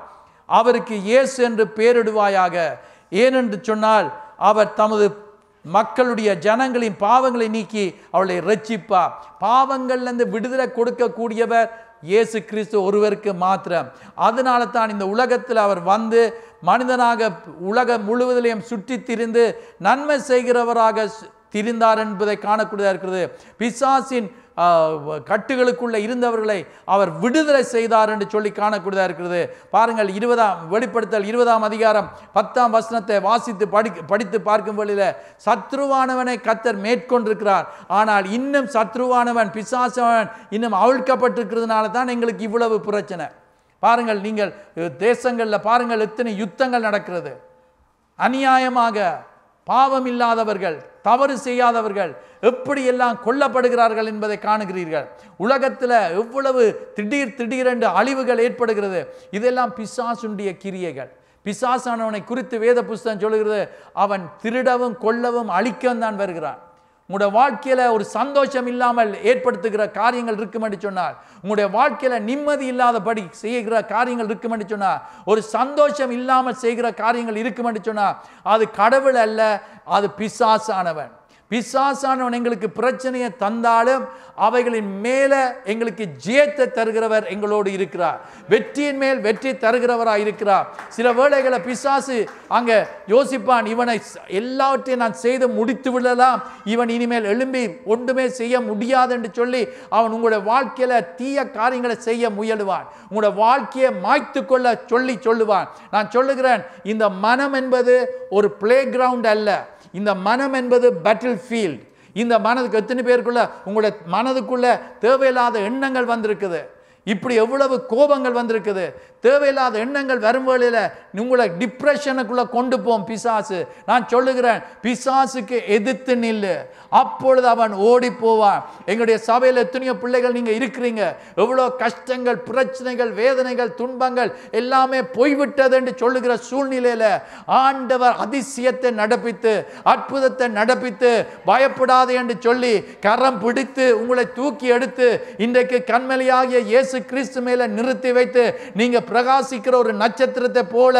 அவருக்கு இயேசு என்று பெயரிடுவாயாக. ஏனென்று சொன்னால் அவர் தமது மக்களுடைய ஜனங்களின் பாவங்களை நீக்கி அவளை ரட்சிப்பார். பாவங்கள்லேருந்து விடுதலை கொடுக்கக்கூடியவர் இயேசு கிறிஸ்து ஒருவருக்கு மாத்திரம். அதனால தான் இந்த உலகத்தில் அவர் வந்து மனிதனாக உலகம் முழுவதிலையும் சுற்றி திரிந்து நன்மை செய்கிறவராக திரிந்தார் என்பதை காணக்கூடியதாக இருக்கிறது. பிசாசின் கட்டுகளுக்குள்ள இருந்தவர்களை அவர் விடுதலை செய்தார் என்று சொல்லி காணக்கூடியதாக இருக்கிறது. பாருங்கள், வெளிப்படுத்தல் 20ஆம் அதிகாரம் 10ஆம் வசனத்தை வாசித்து படித்து பார்க்கும் வழியில் சத்ருவானவனை கர்த்தர் மேற்கொண்டிருக்கிறார். ஆனால் இன்னும் சத்ருவானவன் பிசாசவன் இன்னும் அவிழ்க்கப்பட்டிருக்கிறதுனால தான் எங்களுக்கு இவ்வளவு பிரச்சனை. பாருங்கள், நீங்கள் தேசங்களில் பாருங்கள் எத்தனை யுத்தங்கள் நடக்கிறது. அநியாயமாக பாவம் இல்லாதவர்கள், தவறு செய்யாதவர்கள் எப்படியெல்லாம் கொல்லப்படுகிறார்கள் என்பதை காணுகிறீர்கள். உலகத்தில் எவ்வளவு திடீரென்று அழிவுகள் ஏற்படுகிறது. இதெல்லாம் பிசாசுடைய கிரியைகள். பிசாசானவனை குறித்து வேத புஸ்தகம் சொல்லுகிறது, அவன் திருடவும் கொல்லவும் அழிக்கவும் தான் வருகிறான். உங்களுடைய வாழ்க்கையில் ஒரு சந்தோஷம் இல்லாமல் ஏற்படுத்துகிற காரியங்கள் இருக்கும் என்று சொன்னால், உங்களுடைய வாழ்க்கையில் நிம்மதி இல்லாதபடி செய்கிற காரியங்கள் இருக்கும் என்று சொன்னால், ஒரு சந்தோஷம் இல்லாமல் செய்கிற காரியங்கள் இருக்கும் என்று சொன்னால், அது கடவுள் அல்ல, அது பிசாசானவன். பிசாசானவன் எங்களுக்கு பிரச்சனையை தந்தாலும் அவைகளின் மேல எங்களுக்கு ஜெயத்தை தருகிறவர் எங்களோடு இருக்கிறார். வெற்றியின் மேல் வெற்றி தருகிறவராக இருக்கிறார். சில வேளைகளை பிசாசு அங்க யோசிப்பான், இவனை எல்லாவற்றையும் நான் செய்து முடித்து விடலாம், இவன் இனிமேல் எழும்பி ஒன்றுமே செய்ய முடியாது என்று சொல்லி அவன் உங்களுடைய வாழ்க்கையில தீய காரியங்களை செய்ய முயலுவான். உங்களுடைய வாழ்க்கையை மாய்த்து கொள்ள சொல்லுவான். நான் சொல்லுகிறேன், இந்த மனம் என்பது ஒரு பிளே கிரவுண்ட் அல்ல, இந்த மனம் என்பது பேட்டில் ஃபீல்ட். இந்த மனதுக்கு எத்தனை பேருக்குள்ள உங்களுடைய மனதுக்குள்ள தேவையில்லாத எண்ணங்கள் வந்திருக்குது, இப்படி எவ்வளவு கோபங்கள் வந்திருக்குது. தேவையில்லாத எண்ணங்கள் வரும் வேளையில் உங்களை டிப்ரெஷனுக்குள்ள கொண்டு போம் பிசாசு. நான் சொல்லுகிறேன், பிசாசுக்கு எதிர்த்து நில்லு, அப்பொழுது அவன் ஓடி போவான். எங்களுடைய சபையில் எத்தனையோ பிள்ளைகள் நீங்க இருக்கிறீங்க, எவ்வளோ கஷ்டங்கள், பிரச்சனைகள், வேதனைகள், துன்பங்கள் எல்லாமே போய்விட்டது என்று சொல்லுகிற சூழ்நிலையில ஆண்டவர் அதிசயத்தை நடப்பித்து அற்புதத்தை நடப்பித்து பயப்படாது என்று சொல்லி கரம் பிடித்து உங்களை தூக்கி எடுத்து இன்றைக்கு கண்மலையாகிய இயேசு கிறிஸ்து மேல நிறுத்தி வைத்து நீங்க பிரகாசிக்கிற ஒரு நட்சத்திரத்தை போல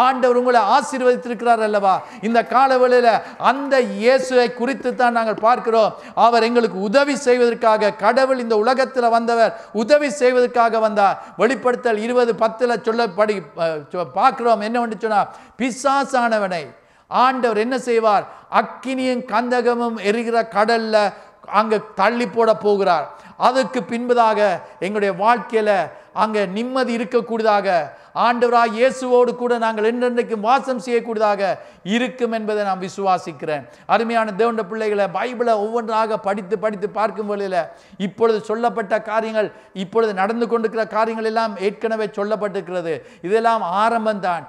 ஆண்டவர் உங்களை ஆசீர்வதித்திருக்கிறார் அல்லவா. இந்த காலவெளியில அந்த இயேசுவை குறித்து தான் நாங்கள் பார்க்கிறோம். அவர் எங்களுக்கு உதவி செய்வதற்காக, கடவுள் இந்த உலகத்தில் வந்தவர் உதவி செய்வதற்காக வந்தார். வெளிப்படுத்தல் 20:10 சொல்லப்படி பார்க்கிறோம். என்னவென்று சொன்னால், பிசாசானவனை ஆண்டவர் என்ன செய்வார், அக்கினியும் கந்தகமும் எரிகிற கடல்ல அங்கே தள்ளி போட போகிறார். அதுக்கு பின்பதாக எங்களுடைய வாழ்க்கையில் அங்கே நிம்மதி இருக்கக்கூடியதாக, ஆண்டவராய் இயேசுவோடு கூட நாங்கள் என்றென்றைக்கும் வாசம் செய்யக்கூடியதாக இருக்கும் என்பதை நான் விசுவாசிக்கிறேன். அருமையான தேவனுடைய பிள்ளைகளை, பைபிளை ஒவ்வொன்றாக படித்து படித்து பார்க்கும் வேளையில் இப்பொழுது சொல்லப்பட்ட காரியங்கள், இப்பொழுது நடந்து கொண்டிருக்கிற காரியங்கள் எல்லாம் ஏற்கனவே சொல்லப்பட்டிருக்கிறது. இதெல்லாம் ஆரம்பம்தான்.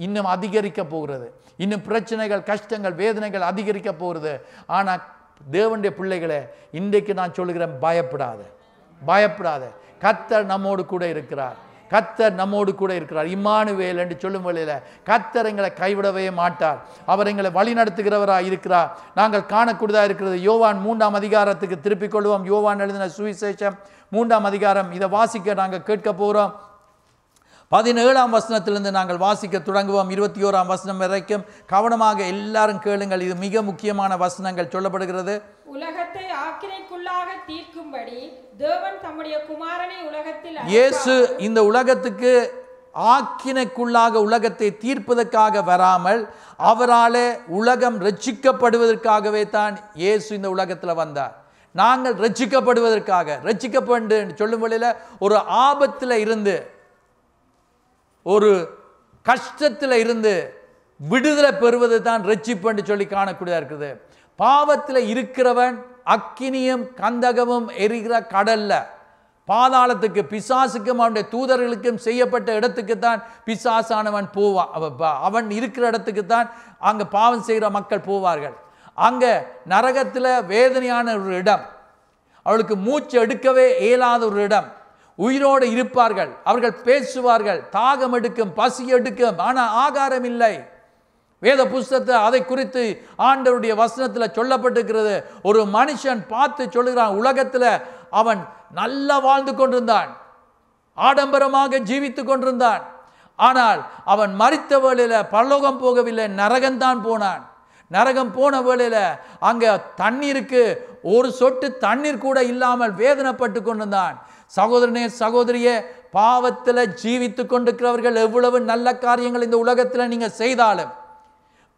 இன்னும் அதிகரிக்க போகிறது. இன்னும் பிரச்சனைகள், கஷ்டங்கள், வேதனைகள் அதிகரிக்க போகிறது. ஆனால் தேவனுடைய பிள்ளைகளை, இன்றைக்கு நான் சொல்லுகிறேன், பயப்படாத. கர்த்தர் நம்மோடு கூட இருக்கிறார். கர்த்தர் நம்மோடு கூட இருக்கிறார். இம்மானுவேல் என்று சொல்லும் வேளையில் கர்த்தர் எங்களை கைவிடவே மாட்டார். அவர் எங்களை வழி நடத்துகிறவராக இருக்கிறார். நாங்கள் காணக்கூடியதாக இருக்கிறது. யோவான் 3ஆம் அதிகாரத்துக்கு திருப்பிக் கொள்வோம். யோவான் எழுதின சுவிசேஷம் 3ஆம் அதிகாரம். இதை வாசிக்க நாங்கள் கேட்க போகிறோம். 17ஆம் வசனத்திலிருந்து நாங்கள் வாசிக்க தொடங்குவோம். 21ஆம் வசனம் வரைக்கும் கவனமாக எல்லாரும் கேளுங்கள். இது மிக முக்கியமான வசனங்கள் சொல்லப்படுகிறது. உலகத்தை ஆக்கினைக்குள்ளாக தீர்க்கும்படி தேவன் தம்முடைய குமாரனை உலகத்தில் இயேசு இந்த உலகத்துக்கு ஆக்கினைக்குள்ளாக உலகத்தை தீர்ப்பதற்காக வராமல், அவராலே உலகம் ரட்சிக்கப்படுவதற்காகவே தான் இயேசு இந்த உலகத்தில் வந்தார். நாங்கள் ரட்சிக்கப்படுவதற்காக, ரட்சிக்கப்பட்டு சொல்லும் வழியில் ஒரு ஆபத்தில் இருந்து, ஒரு கஷ்டத்தில் இருந்து விடுதலை பெறுவது தான் ரட்சிப்பு என்று சொல்லி காணக்கூடியதாக இருக்குது. பாவத்தில் இருக்கிறவன் அக்கினியும் கந்தகமும் எரிகிற கடல்ல, பாதாளத்துக்கு, பிசாசுக்கும் அவனுடைய தூதர்களுக்கும் செய்யப்பட்ட இடத்துக்கு தான் பிசாசானவன் போவான். அவன் இருக்கிற இடத்துக்கு தான் அங்கே பாவம் செய்கிற மக்கள் போவார்கள். அங்கே நரகத்தில் வேதனையான ஒரு இடம், அவளுக்கு மூச்சு எடுக்கவே இயலாத ஒரு இடம். உயிரோடு இருப்பார்கள், அவர்கள் பேசுவார்கள், தாகம் எடுக்கும், பசி எடுக்கும், ஆனால் ஆகாரம் இல்லை. வேத புஸ்தகத்தை அதை குறித்து ஆண்டவருடைய வசனத்தில் சொல்லப்பட்டிருக்கிறது. ஒரு மனுஷன் பார்த்து சொல்லுகிறான், உலகத்தில் அவன் நல்லா வாழ்ந்து கொண்டிருந்தான், ஆடம்பரமாக ஜீவித்து கொண்டிருந்தான். ஆனால் அவன் மரித்த வேளையில் பரலோகம் போகவில்லை, நரகம்தான் போனான். நரகம் போன வேளையில் அங்கே தண்ணீருக்கு ஒரு சொட்டு தண்ணீர் கூட இல்லாமல் வேதனைப்பட்டு கொண்டிருந்தான். சகோதரனே, சகோதரியே, பாவத்தில் ஜீவித்து கொண்டிருக்கிறவர்கள் எவ்வளவு நல்ல காரியங்கள் இந்த உலகத்தில் நீங்கள் செய்தாலும்,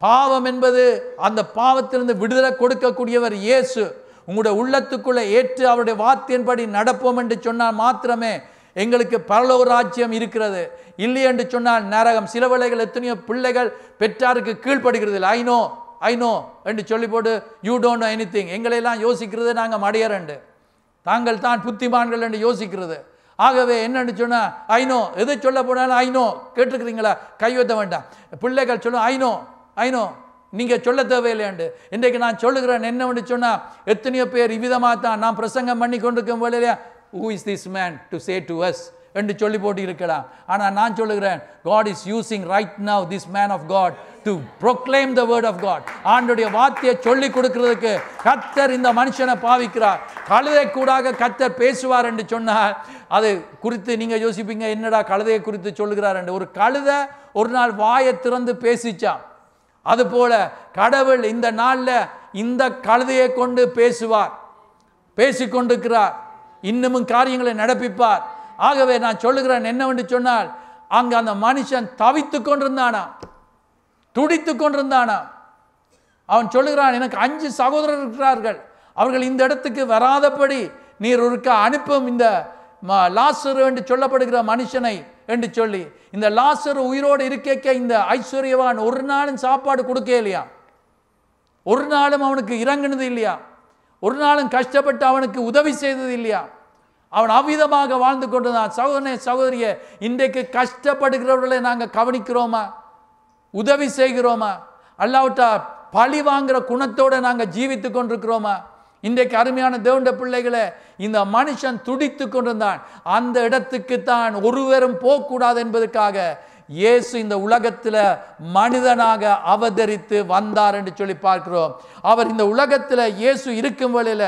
பாவம் என்பது, அந்த பாவத்திலிருந்து விடுதலை கொடுக்கக்கூடியவர் இயேசு. உங்களுடைய உள்ளத்துக்குள்ளே ஏற்று அவருடைய வார்த்தையின்படி நடப்போம் என்று சொன்னால் மாத்திரமே எங்களுக்கு பரலோக ராஜ்யம் இருக்கிறது. இல்லை என்று சொன்னால் நரகம். சில வேளைகள் எத்தனையோ பிள்ளைகள் பெற்றாருக்கு கீழ்ப்படுகிறது இல்லை. ஐ நோ என்று சொல்லி போட்டு யூ டோன்ட் நோ எனிதிங். எங்களையெல்லாம் யோசிக்கிறது நாங்கள் மடையரண்டு, தாங்கள் தான் புத்திமான்கள் என்று யோசிக்கிறது. ஆகவே என்னன்னு சொன்னால் ஐநோ, எது சொல்ல போனாலும் ஐநோ. கேட்டுருக்கிறீங்களா? கையெழுத்த வேண்டாம். பிள்ளைகள் சொல்லும் ஐநோ, நீங்கள் சொல்ல தேவையில்லையாண்டு. இன்றைக்கு நான் சொல்லுகிறேன் என்னவென்று சொன்னால், எத்தனையோ பேர் இவ்விதமாக தான் நான் பிரசங்கம் பண்ணி கொண்டிருக்கும் வேலையிலே who is this man to say to us என்று சொல்லி போட்டு இருக்கலாம். ஆனால் நான் சொல்லுகிறேன், God is using right now this man of God to proclaim the word of God. ஆண்டவருடைய வார்த்தையை சொல்லி கொடுக்கிறதுக்கு கர்த்தர் இந்த மனுஷனை பாவிக்கிறார். கழுதை கூடாக கர்த்தர் பேசுவார் என்று சொன்னால் அது குறித்து நீங்கள் யோசிப்பீங்க, என்னடா கழுதையை குறித்து சொல்லுகிறார் என்று. ஒரு கழுதை ஒரு நாள் வாயை திறந்து பேசிச்சான். அதுபோல கடவுள் இந்த நாளில் இந்த கழுதையை கொண்டு பேசுவார், பேசிக்கொண்டிருக்கிறார், இன்னமும் காரியங்களை நடப்பிப்பார். ஆகவே நான் சொல்லுகிறேன் என்னவென்று சொன்னால், அங்கு அந்த மனுஷன் தவித்து கொண்டிருந்தானா, துடித்து கொண்டிருந்தானா. அவன் சொல்லுகிறான், எனக்கு 5 சகோதரர் இருக்கிறார்கள், அவர்கள் இந்த இடத்துக்கு வராதபடி நீர் ஒருக்க அனுப்பும் இந்த லாசரு என்று சொல்லப்படுகிற மனுஷனை என்று சொல்லி. இந்த லாசரு உயிரோடு இருக்க இந்த ஐஸ்வர்யவான் ஒரு நாளும் சாப்பாடு கொடுக்க இல்லையா, ஒரு நாளும் அவனுக்கு இறங்கினது இல்லையா, ஒரு நாளும் கஷ்டப்பட்டு அவனுக்கு உதவி செய்தது இல்லையா. அவன் அவ்விதமாக வாழ்ந்து கொண்டுதான். சகோதரனே, சகோதரியே, இன்றைக்கு கஷ்டப்படுகிறவர்களை நாங்கள் கவனிக்கிறோமா, உதவி செய்கிறோமா, அல்லாவிட்டா பழி வாங்குகிற குணத்தோடு நாங்கள் ஜீவித்து கொண்டிருக்கிறோமா? இன்றைக்கு அருமையான தேவனுடைய பிள்ளைகளை, இந்த மனுஷன் துடித்து கொண்டிருந்தான். அந்த இடத்துக்கு தான் ஒருவரும் போகக்கூடாது என்பதற்காக இயேசு இந்த உலகத்தில் மனிதனாக அவதரித்து வந்தார் என்று சொல்லி பார்க்கிறோம். அவர் இந்த உலகத்தில் இயேசு இருக்கும் வேளையில்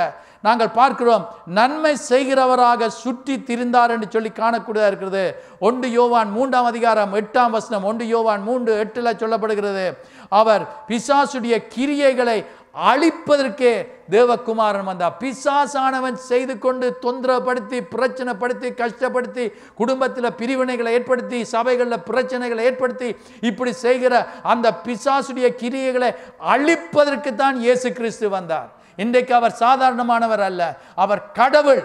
நாங்கள் பார்க்கிறோம், நன்மை செய்கிறவராக சுற்றி திரிந்தார் என்று சொல்லி காணக்கூடியதாக இருக்கிறது. 1 யோவான் 3ஆம் அதிகாரம் 8ஆம் வசனம், 1 யோவான் 3:8 சொல்லப்படுகிறது, அவர் பிசாசுடைய கிரியைகளை அழிப்பதற்கே தேவகுமாரன் வந்தார். பிசாசானவன் செய்து கொண்டு தொந்தரப்படுத்தி, பிரச்சனைப்படுத்தி, கஷ்டப்படுத்தி, குடும்பத்தில் பிரிவினைகளை ஏற்படுத்தி, சபைகளில் பிரச்சனைகளை ஏற்படுத்தி, இப்படி செய்கிற அந்த பிசாசுடைய கிரியைகளை அழிப்பதற்கு தான் இயேசு கிறிஸ்து வந்தார். இன்றைக்கு அவர் சாதாரணமானவர் அல்ல, அவர் கடவுள்.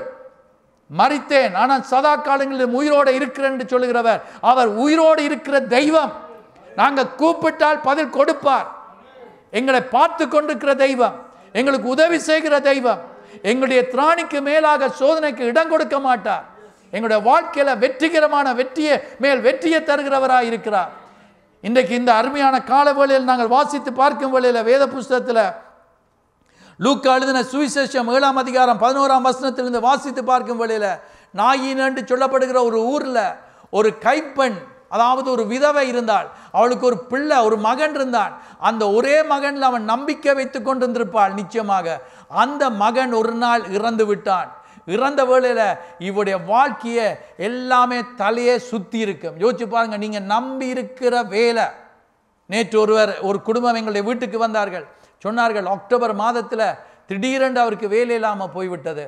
மரித்தேன் ஆனால் சதா காலங்களில் உயிரோடு இருக்கிறேன் என்று சொல்லுகிறவர். அவர் உயிரோடு இருக்கிற தெய்வம். நாங்கள் கூப்பிட்டால் பதில் கொடுப்பார். எங்களை பார்த்து கொண்டிருக்கிற தெய்வம், எங்களுக்கு உதவி செய்கிற தெய்வம். எங்களுடைய திராணிக்கு மேலாக சோதனைக்கு இடம் கொடுக்க மாட்டார். எங்களுடைய வாழ்க்கையில வெற்றிகரமான வெற்றியை மேல் வெற்றியை தருகிறவராய் இருக்கிறார். இன்றைக்கு இந்த அருமையான கால வேளையில் நாங்கள் வாசித்து பார்க்கும் வேளையில் வேத புஸ்தகத்தில் லூக்கா எழுதின சுவிசேஷம் 7ஆம் அதிகாரம் 11ஆம் வசனத்திலிருந்து வாசித்து பார்க்கும் வேளையில் நாயின் என்று சொல்லப்படுகிற ஒரு ஊரில் ஒரு கைப்பெண், அதாவது ஒரு விதவை இருந்தாள். அவளுக்கு ஒரு பிள்ளை, ஒரு மகன் இருந்தான். அந்த ஒரே மகனில் அவன் நம்பிக்கை வைத்து கொண்டிருந்திருப்பாள். நிச்சயமாக அந்த மகன் ஒரு நாள் இறந்து விட்டான். இறந்த வேளையில் இவருடைய வாழ்க்கையை எல்லாமே தலையே சுற்றி இருக்கும். யோசிச்சு பாருங்க, நீங்க நம்பி இருக்கிற வேலை. நேற்று ஒரு குடும்பம் எங்களுடைய வீட்டுக்கு வந்தார்கள். சொன்னார்கள், அக்டோபர் மாதத்தில் திடீரென்று அவருக்கு வேலை இல்லாமல் போய்விட்டது.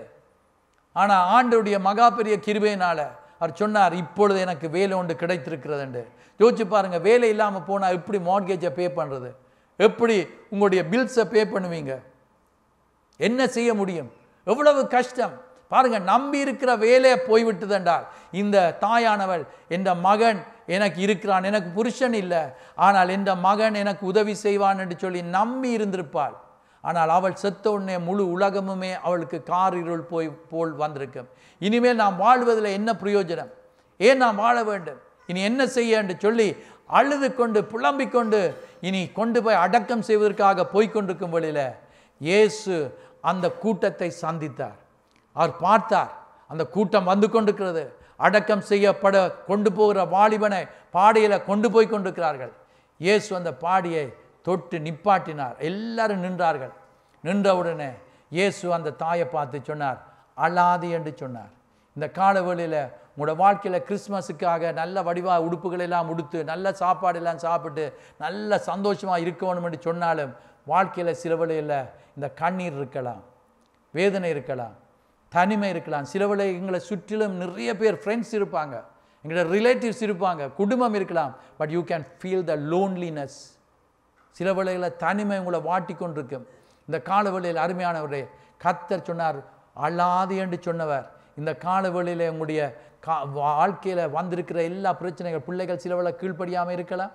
ஆனால் ஆண்டவருடைய மகா பெரிய கிருபையினால அவர் சொன்னார், இப்பொழுது எனக்கு வேலை ஒன்று கிடைத்திருக்கிறது என்று. யோசிச்சு பாருங்க, வேலை இல்லாமல் போனால் எப்படி மார்ட்கேஜை பே பண்ணுறது? எப்படி உங்களுடைய பில்ஸை பே பண்ணுவீங்க? என்ன செய்ய முடியும்? எவ்வளவு கஷ்டம் பாருங்க. நம்பி இருக்கிற வேலையை போய்விட்டது என்றால் இந்த தாயானவள், என்ற மகன் எனக்கு இருக்கிறான், எனக்கு புருஷன் இல்லை, ஆனால் என்ற மகன் எனக்கு உதவி செய்வான் என்று சொல்லி நம்பி இருந்திருப்பாள். ஆனால் அவள் செத்த உடனே முழு உலகமுமே அவளுக்கு காரிருள் போல் வந்திருக்கும். இனிமேல் நாம் வாழ்வதில் என்ன பிரயோஜனம்? ஏன் நாம் வாழ வேண்டும்? இனி என்ன செய்ய என்று சொல்லி அழுது கொண்டு புலம்பிக் கொண்டு இனி கொண்டு போய் அடக்கம் செய்வதற்காக போய்கொண்டிருக்கும் வழியில் இயேசு அந்த கூட்டத்தை சந்தித்தார். அவர் பார்த்தார், அந்த கூட்டம் வந்து கொண்டிருக்கிறது. அடக்கம் செய்யப்பட கொண்டு போகிற வாலிபனை பாடியில் கொண்டு போய் கொண்டிருக்கிறார்கள். இயேசு அந்த பாடியை தொட்டு நிப்பாட்டினார். எல்லாரும் நின்றார்கள். நின்றவுடனே இயேசு அந்த தாயை பார்த்து சொன்னார், அழாது என்று சொன்னார். இந்த காலவெளியில் உங்களோட வாழ்க்கையில் கிறிஸ்மஸுக்காக நல்ல வடிவாக உடுப்புகள் எல்லாம் உடுத்து நல்ல சாப்பாடு எல்லாம் சாப்பிட்டு நல்ல சந்தோஷமாக இருக்கணும் என்று சொன்னாலும் வாழ்க்கையில் சில வேளையில் இந்த கண்ணீர் இருக்கலாம், வேதனை இருக்கலாம், தனிமை இருக்கலாம். சில வேளை எங்களை சுற்றிலும் நிறைய பேர் ஃப்ரெண்ட்ஸ் இருப்பாங்க, எங்களோட ரிலேட்டிவ்ஸ் இருப்பாங்க, குடும்பம் இருக்கலாம். But you can feel the loneliness. சில வேளைகளில் தனிமை உங்களை வாட்டி கொண்டிருக்கும். இந்த காலவெளியில் அருமையானவரே, கர்த்தர் சொன்னார், அழாது என்று சொன்னவர். இந்த காலவெளியில் உங்களுடைய வாழ்க்கையில் வந்திருக்கிற எல்லா பிரச்சனைகள், பிள்ளைகள் சில வேளை கீழ்ப்படியாமல் இருக்கலாம்,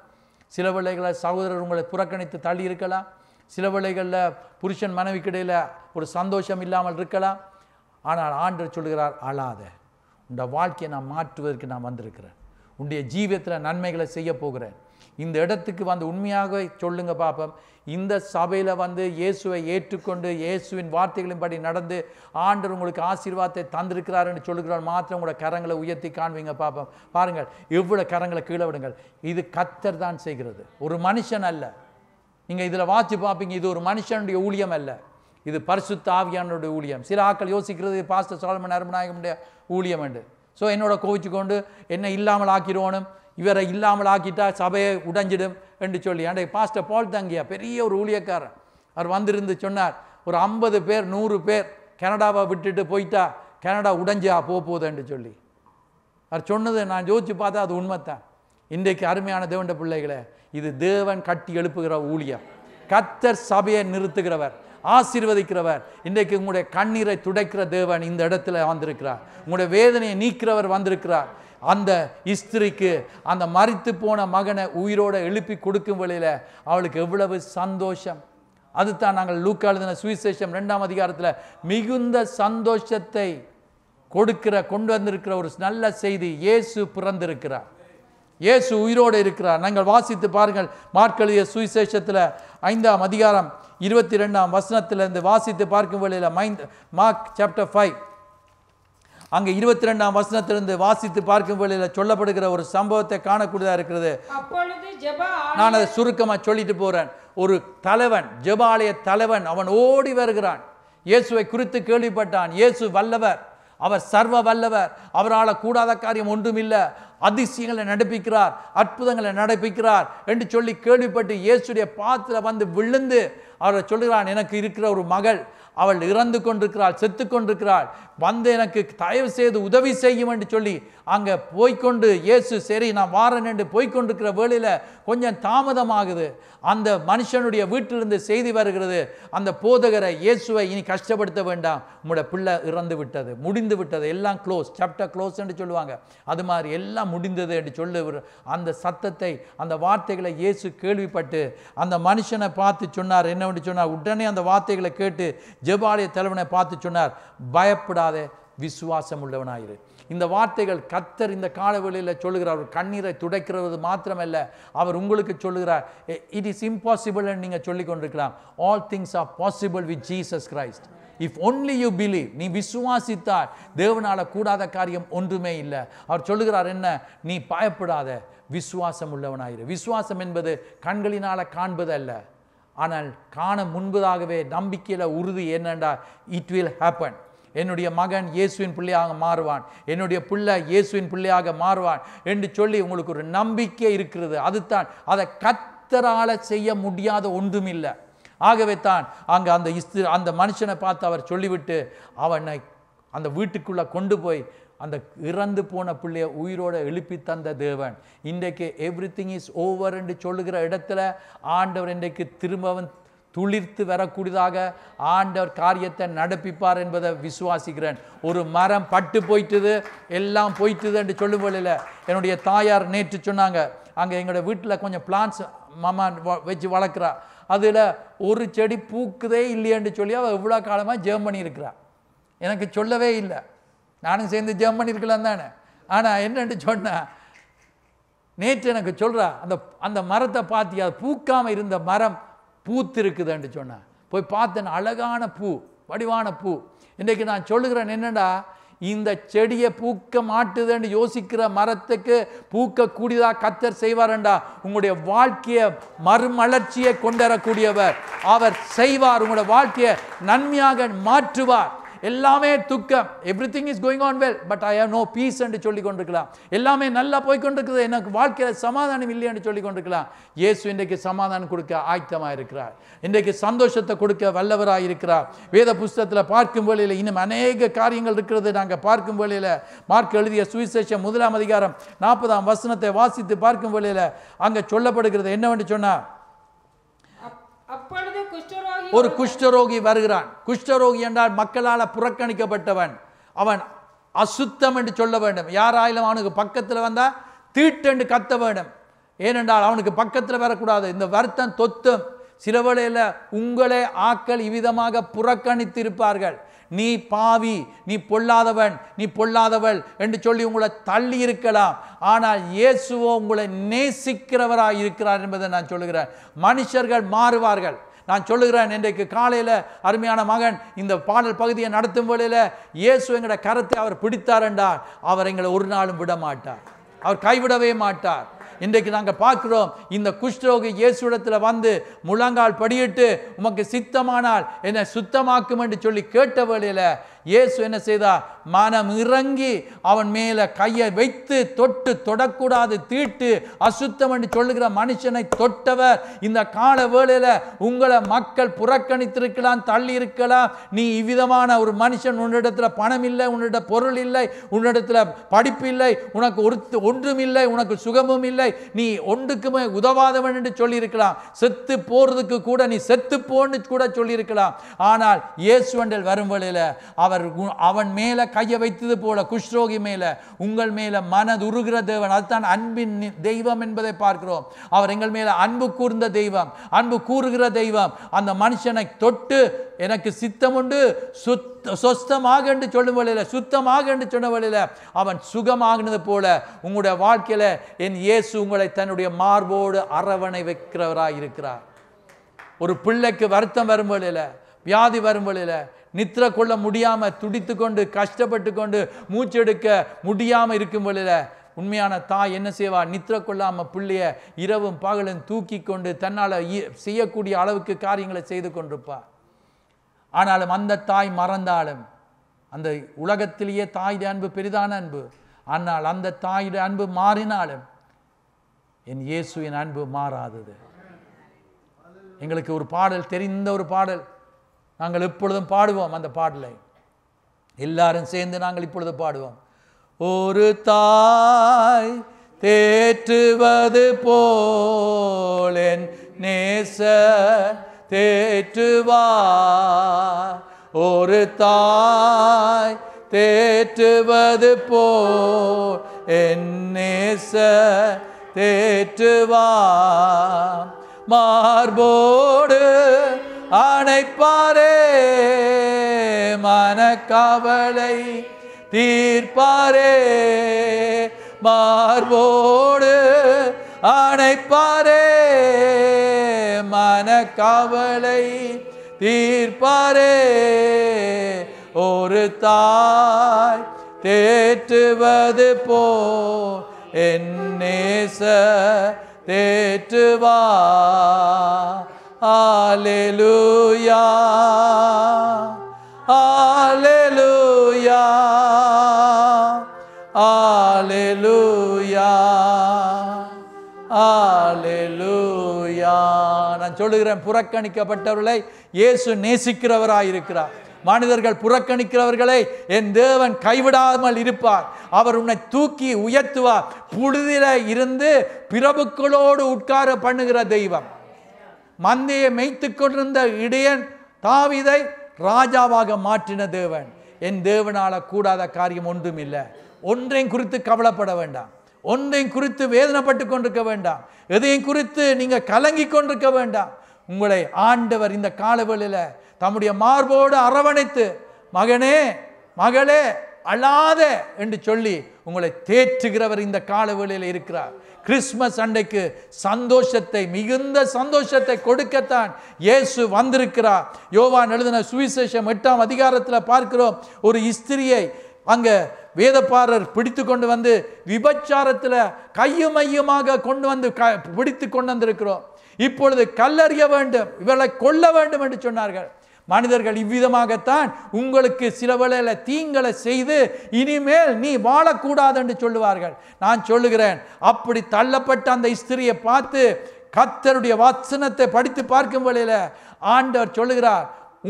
சில வேளைகளில் சகோதரர் உங்களை புறக்கணித்து தள்ளி இருக்கலாம், சில வேளைகளில் புருஷன் மனைவிக்கிடையில் ஒரு சந்தோஷம் இல்லாமல் இருக்கலாம். ஆனால் ஆண்டவர் சொல்கிறார், அழாத, உண்ட வாழ்க்கையை நான் மாற்றுவதற்கு நான் வந்திருக்கிறேன், உன்னுடைய ஜீவியத்தில் நன்மைகளை செய்ய போகிறேன். இந்த இடத்துக்கு வந்து உண்மையாக சொல்லுங்க பாப்போம், இந்த சபையில் வந்து இயேசுவை ஏற்றுக்கொண்டு இயேசுவின் வார்த்தைகளின்படி நடந்து ஆண்டவர் உங்களுக்கு ஆசீர்வாதத்தை தந்திருக்கிறார் என்று சொல்லுகிறார். மாத்திரம் உங்களோட கரங்களை உயர்த்தி காண்பீங்க பாப்போம். பாருங்கள், எவ்வளவு கரங்களை கீழே விடுங்கள். இது கர்த்தர் தான் செய்கிறது, ஒரு மனுஷன் அல்ல. நீங்கள் இதில் வாட்சி பார்ப்பீங்க, இது ஒரு மனுஷனுடைய ஊழியம் அல்ல, இது பரிசுத்த ஆவியானுடைய ஊழியம். சில ஆட்கள் யோசிக்கிறது பாஸ்டர் சாலமன் அருமநாயகமுடைய ஊழியம் என்று. ஸோ என்னோட கோவிச்சு கொண்டு என்னை இல்லாமல் ஆக்கிடுவோனும், இவரை இல்லாமல் ஆக்கிட்டா சபையை உடைஞ்சிடும் என்று சொல்லி. அன்றைய பாஸ்டர் பால் தங்கியா பெரிய ஒரு ஊழியக்காரர், அவர் வந்திருந்து சொன்னார், ஒரு 50 பேர் 100 பேர் கனடாவை விட்டுட்டு போயிட்டா கனடா உடைஞ்சா போகுது என்று சொல்லி அவர் சொன்னது நான் யோசிச்சு பார்த்தா அது உண்மைத்தான். இன்றைக்கு அருமையான தேவனுடைய பிள்ளைகளை, இது தேவன் கட்டி எழுப்புகிற ஊழியம். கர்த்தர் சபையை நிறுத்துகிறவர், ஆசீர்வதிக்கிறவர். இன்றைக்கு உங்களுடைய கண்ணீரை துடைக்கிற தேவன் இந்த இடத்துல வந்திருக்கிறார். உங்களுடைய வேதனையை நீக்கிறவர் வந்திருக்கிறார். அந்த ஸ்திரிக்கு அந்த மரித்து போன மகனை உயிரோடு எழுப்பி கொடுக்கும் வேளையில் அவளுக்கு எவ்வளவு சந்தோஷம். அதுதான் நாங்கள் லூக்கா எழுதின சுவிசேஷம் 2ஆம் அதிகாரத்தில் மிகுந்த சந்தோஷத்தை கொண்டு வந்திருக்கிற ஒரு நல்ல செய்தி. இயேசு பிறந்திருக்கிறார், இயேசு உயிரோடு இருக்கிறார். நாங்கள் வாசித்து பாருங்கள், மார்க் எழுதிய சுவிசேஷத்தில் 5ஆம் அதிகாரம் 22ஆம் வசனத்திலிருந்து வாசித்து பார்க்கும் வேளையில் மார்க் சாப்டர் 5 அங்கே 22ஆம் வசனத்திலிருந்து வாசித்து பார்க்கும் வேளையில் சொல்லப்படுகிற ஒரு சம்பவத்தை காணக்கூடியதாக இருக்கிறது. நான் அதை சுருக்கமாக சொல்லிட்டு போறேன். ஒரு தலைவன், ஜெபாலய தலைவன், அவன் ஓடி வருகிறான். இயேசுவை குறித்து கேள்விப்பட்டான். இயேசு வல்லவர், அவர் சர்வ வல்லவர், அவரால் கூடாத காரியம் ஒன்றுமில்லை, அதிசயங்களை நடப்பிக்கிறார், அற்புதங்களை நடப்பிக்கிறார் என்று சொல்லி கேள்விப்பட்டு இயேசுடைய பாதத்தில் வந்து விழுந்து அவரை சொல்கிறான், எனக்கு இருக்கிற ஒரு மகள், அவள் இறந்து கொண்டிருக்கிறாள், செத்து கொண்டிருக்கிறாள், வந்து எனக்கு தயவு செய்து உதவி செய்யும் என்று சொல்லி அங்கே போய்கொண்டு இயேசு சரி நான் வாரன் என்று போய்கொண்டிருக்கிற வேளையில் கொஞ்சம் தாமதமாகுது. அந்த மனுஷனுடைய வீட்டிலிருந்து செய்தி வருகிறது, அந்த போதகரை இயேசுவை இனி கஷ்டப்படுத்த வேண்டாம், உங்களோட பிள்ளை இறந்து விட்டது, முடிந்து விட்டது, எல்லாம் க்ளோஸ், சாப்டர் க்ளோஸ் என்று சொல்லுவாங்க, அது மாதிரி எல்லாம் முடிந்தது என்று சொல்லு. அந்த சத்தத்தை அந்த வார்த்தைகளை இயேசு கேள்விப்பட்டு அந்த மனுஷனை பார்த்து சொன்னார். என்னவென்று சொன்னார்? உடனே அந்த வார்த்தைகளை கேட்டு ஜெபாலய தலைவனை பார்த்து சொன்னார், பயப்படாத, விசுவாசம் உள்ளவனாயிரு. இந்த வார்த்தைகள் கர்த்தர் இந்த காலவெளியில் சொல்லுகிறார். அவர் கண்ணீரை துடைக்கிறது மாத்திரமல்ல, அவர் உங்களுக்கு சொல்லுகிறார், இட் இஸ் இம்பாசிபிள் என்று நீங்கள் சொல்லிக் கொண்டிருக்கலாம். All things are possible with Jesus Christ. If only you believe, நீ விசுவாசித்தால் தேவனால கூடாத காரியம் ஒன்றுமே இல்லை. அவர் சொல்லுகிறார் என்ன? நீ பயப்படாத, விசுவாசம் உள்ளவனாயிரு. விசுவாசம் என்பது கண்களினால காண்பது அல்ல, ஆனால் காண முன்பதாகவே நம்பிக்கையில் உறுதி. என்னென்றா, இட் வில் ஹேப்பன். என்னுடைய மகன் இயேசுவின் பிள்ளையாக மாறுவான், என்னுடைய பிள்ளை இயேசுவின் பிள்ளையாக மாறுவான் என்று சொல்லி உங்களுக்கு ஒரு நம்பிக்கை இருக்கிறது. அதுதான், அதை கர்த்தரால செய்ய முடியாத ஒன்றுமில்லை. ஆகவே தான் அங்கே அந்த மனுஷனை பார்த்து அவர் சொல்லிவிட்டு அவனை அந்த வீட்டுக்குள்ளே கொண்டு போய் அந்த இறந்து போன பிள்ளையை உயிரோடு எழுப்பி தந்த தேவன் இன்றைக்கு எவ்ரிதிங் இஸ் ஓவர் என்று சொல்லுகிற இடத்துல ஆண்டவர் இன்றைக்கு திரும்பவும் துளிர்த்து வரக்கூடியதாக ஆண்டவர் காரியத்தை நடப்பிப்பார் என்பதை விசுவாசிக்கிறேன். ஒரு மரம் பட்டு போயிட்டுது, எல்லாம் போயிட்டுது என்று சொல்லும்போது என்னுடைய தாயார் நேற்று சொன்னாங்க, அங்கே எங்களோட வீட்டில் கொஞ்சம் பிளான்ட்ஸ் மாமா வச்சு வளர்க்குறா, அதில் ஒரு செடி பூக்குதே இல்லையென்று சொல்லி அவள் இவ்வளோ காலமாக ஜெபம் பண்ணியிருக்கிறா. எனக்கு சொல்லவே இல்லை, நானும் சேர்ந்து ஜெபம் பண்ணியிருக்கலாம் தானே. ஆனால் என்னென்று சொன்னேன், நேற்று எனக்கு சொல்கிறா, அந்த மரத்தை பார்த்தி, அது பூக்காமல் இருந்த மரம் பூத்து இருக்குதுன்னு சொன்னேன். போய் பார்த்தேன், அழகான பூ, வடிவான பூ. இன்றைக்கு நான் சொல்லுகிறேன் என்னடா, இந்த செடியை பூக்க மாட்டுதுன்னு யோசிக்கிற மரத்துக்கு பூக்க கூடியதாக கர்த்தர் செய்வார்ண்டா. உங்களுடைய வாழ்க்கையை மறுமலர்ச்சியை கொண்டுவரக்கூடியவர் அவர் செய்வார். உங்களுடைய வாழ்க்கையை நன்மையாக மாற்றுவார். எல்லாமே துக்கம், everything is going on well, but I have no peace என்று சொல்லி கொண்டிருக்கலாம். எல்லாமே நல்லா போய்கொண்டிருக்குது, எனக்கு வாழ்க்கையில் சமாதானம் இல்லை என்று சொல்லி கொண்டிருக்கலாம். இயேசு இன்றைக்கு சமாதானம் கொடுக்க ஆயத்தமாக இருக்கிறார். இன்றைக்கு சந்தோஷத்தை கொடுக்க வல்லவராக இருக்கிறார். வேத புஸ்தகத்தில் பார்க்கும் வேளையில் இன்னும் அநேக காரியங்கள் இருக்கிறது. நாங்கள் பார்க்கும் வேளையில் மார்க் எழுதிய சுவிசேஷம் 1 அதிகாரம் 40 வசனத்தை வாசித்து பார்க்கும் வேளையில் அங்கே சொல்லப்படுகிறது என்னவென்று சொன்னார், ஒரு குஷ்டரோகி வருகிறான். குஷ்டரோகி என்றால் மக்களால் புறக்கணிக்கப்பட்டவன், அவன் அசுத்தம் என்று சொல்ல வேண்டும். யாராயிலும் அவனுக்கு பக்கத்தில் வந்தால் தீட்டென்று கத்த வேண்டும். ஏனென்றால் அவனுக்கு பக்கத்தில் வரக்கூடாது. இந்த வருத்தம் தொத்தும். சில வேளையில் உங்களே ஆக்கள் இவ்விதமாக புறக்கணித்திருப்பார்கள். நீ பாவி, நீ பொல்லாதவன், நீ பொல்லாதவள் என்று சொல்லி உங்களை தள்ளி இருக்கலாம். ஆனால் இயேசுவோ உங்களை நேசிக்கிறவராக இருக்கிறார் என்பதை நான் சொல்லுகிறேன். மனுஷர்கள் மாறுவார்கள். நான் சொல்லுகிறேன், இன்றைக்கு காலையில் அருமையான மகன் இந்த பாடல் பகுதியை நடத்தும் வேளையில் இயேசு எங்களோட கரத்தை அவர் பிடித்தார் என்றால் அவர் எங்களை ஒரு நாளும் விட மாட்டார், அவர் கைவிடவே மாட்டார். இன்றைக்கு நாங்கள் பார்க்கிறோம், இந்த குஷ்டரோகி இயேசுவிடத்தில் வந்து முழங்கால் படியிட்டு உமக்கு சித்தமானால் என்னை சுத்தமாக்கும் என்று சொல்லி கேட்ட வேளையில் இயேசு என்ன செய்தார்? மனம் இறங்கி அவன் மேலே கையை வைத்து தொட்டு, தொடக்கூடாது, தீட்டு, அசுத்தம் என்று சொல்லுகிற மனுஷனை தொட்டவர். இந்த கால வேளையில் உங்களை மக்கள் புறக்கணித்திருக்கலாம், தள்ளி இருக்கலாம். நீ இவ்விதமான ஒரு மனுஷன், உன்னிடத்தில் பணம் இல்லை, உன்னிடம் பொருள் இல்லை, உன்னிடத்தில் படிப்பு இல்லை, உனக்கு ஒன்றும் இல்லை, உனக்கு சுகமும் இல்லை, நீ ஒன்றுக்குமே உதவாதவன் என்று சொல்லியிருக்கலாம். செத்து போறதுக்கு கூட நீ செத்து போன்னு கூட சொல்லியிருக்கலாம். ஆனால் இயேசுவண்டல் வரும் வேளையில் அவன் மேல கையை வைத்தது போல குஷ்ரோகி மேல உங்கள் மேல மனதுருகிற தேவன். அதுதான் அன்பின் தெய்வம் என்பதை பார்க்கிறோம். அவர் எங்கள் மேல அன்பு கூர்ந்த தெய்வம், அன்பு கூறுகிற தெய்வம். அந்த மனுஷனை தொட்டு எனக்கு சித்தம் உண்டு, சொஸ்தமாக என்று சொல்லும் வழியில், சுத்தமாக என்று சொன்ன வழியில் அவன் சுகமாகினது போல உங்களுடைய வாழ்க்கையில என் இயேசு உங்களை தன்னுடைய மார்போடு அரவணை வைக்கிறவராக இருக்கிறார். ஒரு பிள்ளைக்கு வருத்தம் வரும் வழியில், வியாதி வரும் வழியில், நித்திர கொள்ள முடியாமல் துடித்து கொண்டு கஷ்டப்பட்டு கொண்டு மூச்செடுக்க முடியாமல் இருக்கும் வழியில் உண்மையான தாய் என்ன செய்வார்? நித்திர கொள்ளாமல் பிள்ளைய இரவும் பகலும் தூக்கி கொண்டு தன்னால் செய்யக்கூடிய அளவுக்கு காரியங்களை செய்து கொண்டிருப்பார். ஆனாலும் அந்த தாய் மறந்தாலும், அந்த உலகத்திலேயே தாயுடைய அன்பு பெரிதான அன்பு, ஆனால் அந்த தாயுடைய அன்பு மாறினாலும் என் இயேசுவின் அன்பு மாறாதது. எங்களுக்கு ஒரு பாடல், தெரிந்த ஒரு பாடல், நாங்கள் எப்பொழுதும் பாடுவோம். அந்த பாடலை எல்லாரும் சேர்ந்து நாங்கள் இப்பொழுது பாடுவோம். ஒரு தாய் தேற்றுவது போல் என் நேசர் தேற்றுவார். ஒரு தாய் தேற்றுவது போல் என் நேசர் தேற்றுவார். மார்போடு அணைப்பாரே, மனக்கவலை தீர்ப்பாரே. மார்போடு அணைப்பாரே, மனக்கவலை தீர்ப்பாரே. ஒரு தாய் தேற்றுவது போல் என் நேசர் தேற்றுவார். அல்லேலூயா, அல்லேலூயா, அல்லேலூயா, அல்லேலூயா. நான் சொல்லுகிறேன், புறக்கணிக்கப்பட்டவர்களை இயேசு நேசிக்கிறவராயிருக்கிறார். மனிதர்கள் புறக்கணிக்கிறவர்களை என் தேவன் கைவிடாமல் இருப்பார். அவர் உன்னை தூக்கி உயர்த்துவார். புழுதில இருந்து பிரபுக்களோடு உட்கார பண்ணுகிற தெய்வம். மந்தையை மேய்த்து கொண்டிருந்த இடையன் தாவீதை ராஜாவாக மாற்றின தேவன். என் தேவனால கூடாத காரியம் ஒன்றும் இல்லை. ஒன்றையும் குறித்து கவலைப்பட வேண்டாம், ஒன்றையும் குறித்து வேதனைப்பட்டு கொண்டிருக்க வேண்டாம், எதையும் குறித்து நீங்க கலங்கி கொண்டிருக்க வேண்டாம். உங்களை ஆண்டவர் இந்த காலவெளியில தம்முடைய மார்போடு அரவணைத்து, மகனே மகளே அழாத என்று சொல்லி உங்களை தேற்றுகிறவர் இந்த காலவெளியில் இருக்கிறார். கிறிஸ்மஸ் அன்றைக்கு சந்தோஷத்தை, மிகுந்த சந்தோஷத்தை கொடுக்கத்தான் இயேசு வந்திருக்கிறார். யோவான் எழுதின சுவிசேஷம் 8ஆம் அதிகாரத்தில் பார்க்கிறோம். ஒரு ஸ்திரியை அங்க வேதபாரர் பிடித்து கொண்டு வந்து விபச்சாரத்தில் கையும் மையுமாக கொண்டு வந்து பிடித்து கொண்டு வந்திருக்கிறோம். இப்பொழுது கல்லறிய வேண்டும், இவர்களை கொல்ல வேண்டும் என்று சொன்னார்கள். மனிதர்கள் இவ்விதமாகத்தான் உங்களுக்கு சில வேளையில் தீங்களை செய்து இனிமேல் நீ வாழக்கூடாது என்று சொல்லுவார்கள். நான் சொல்லுகிறேன், அப்படி தள்ளப்பட்ட அந்த ஸ்திரியை பார்த்து கர்த்தருடைய வசனத்தை படித்து பார்க்கும் வேளையில் ஆண்டவர் சொல்லுகிறார்,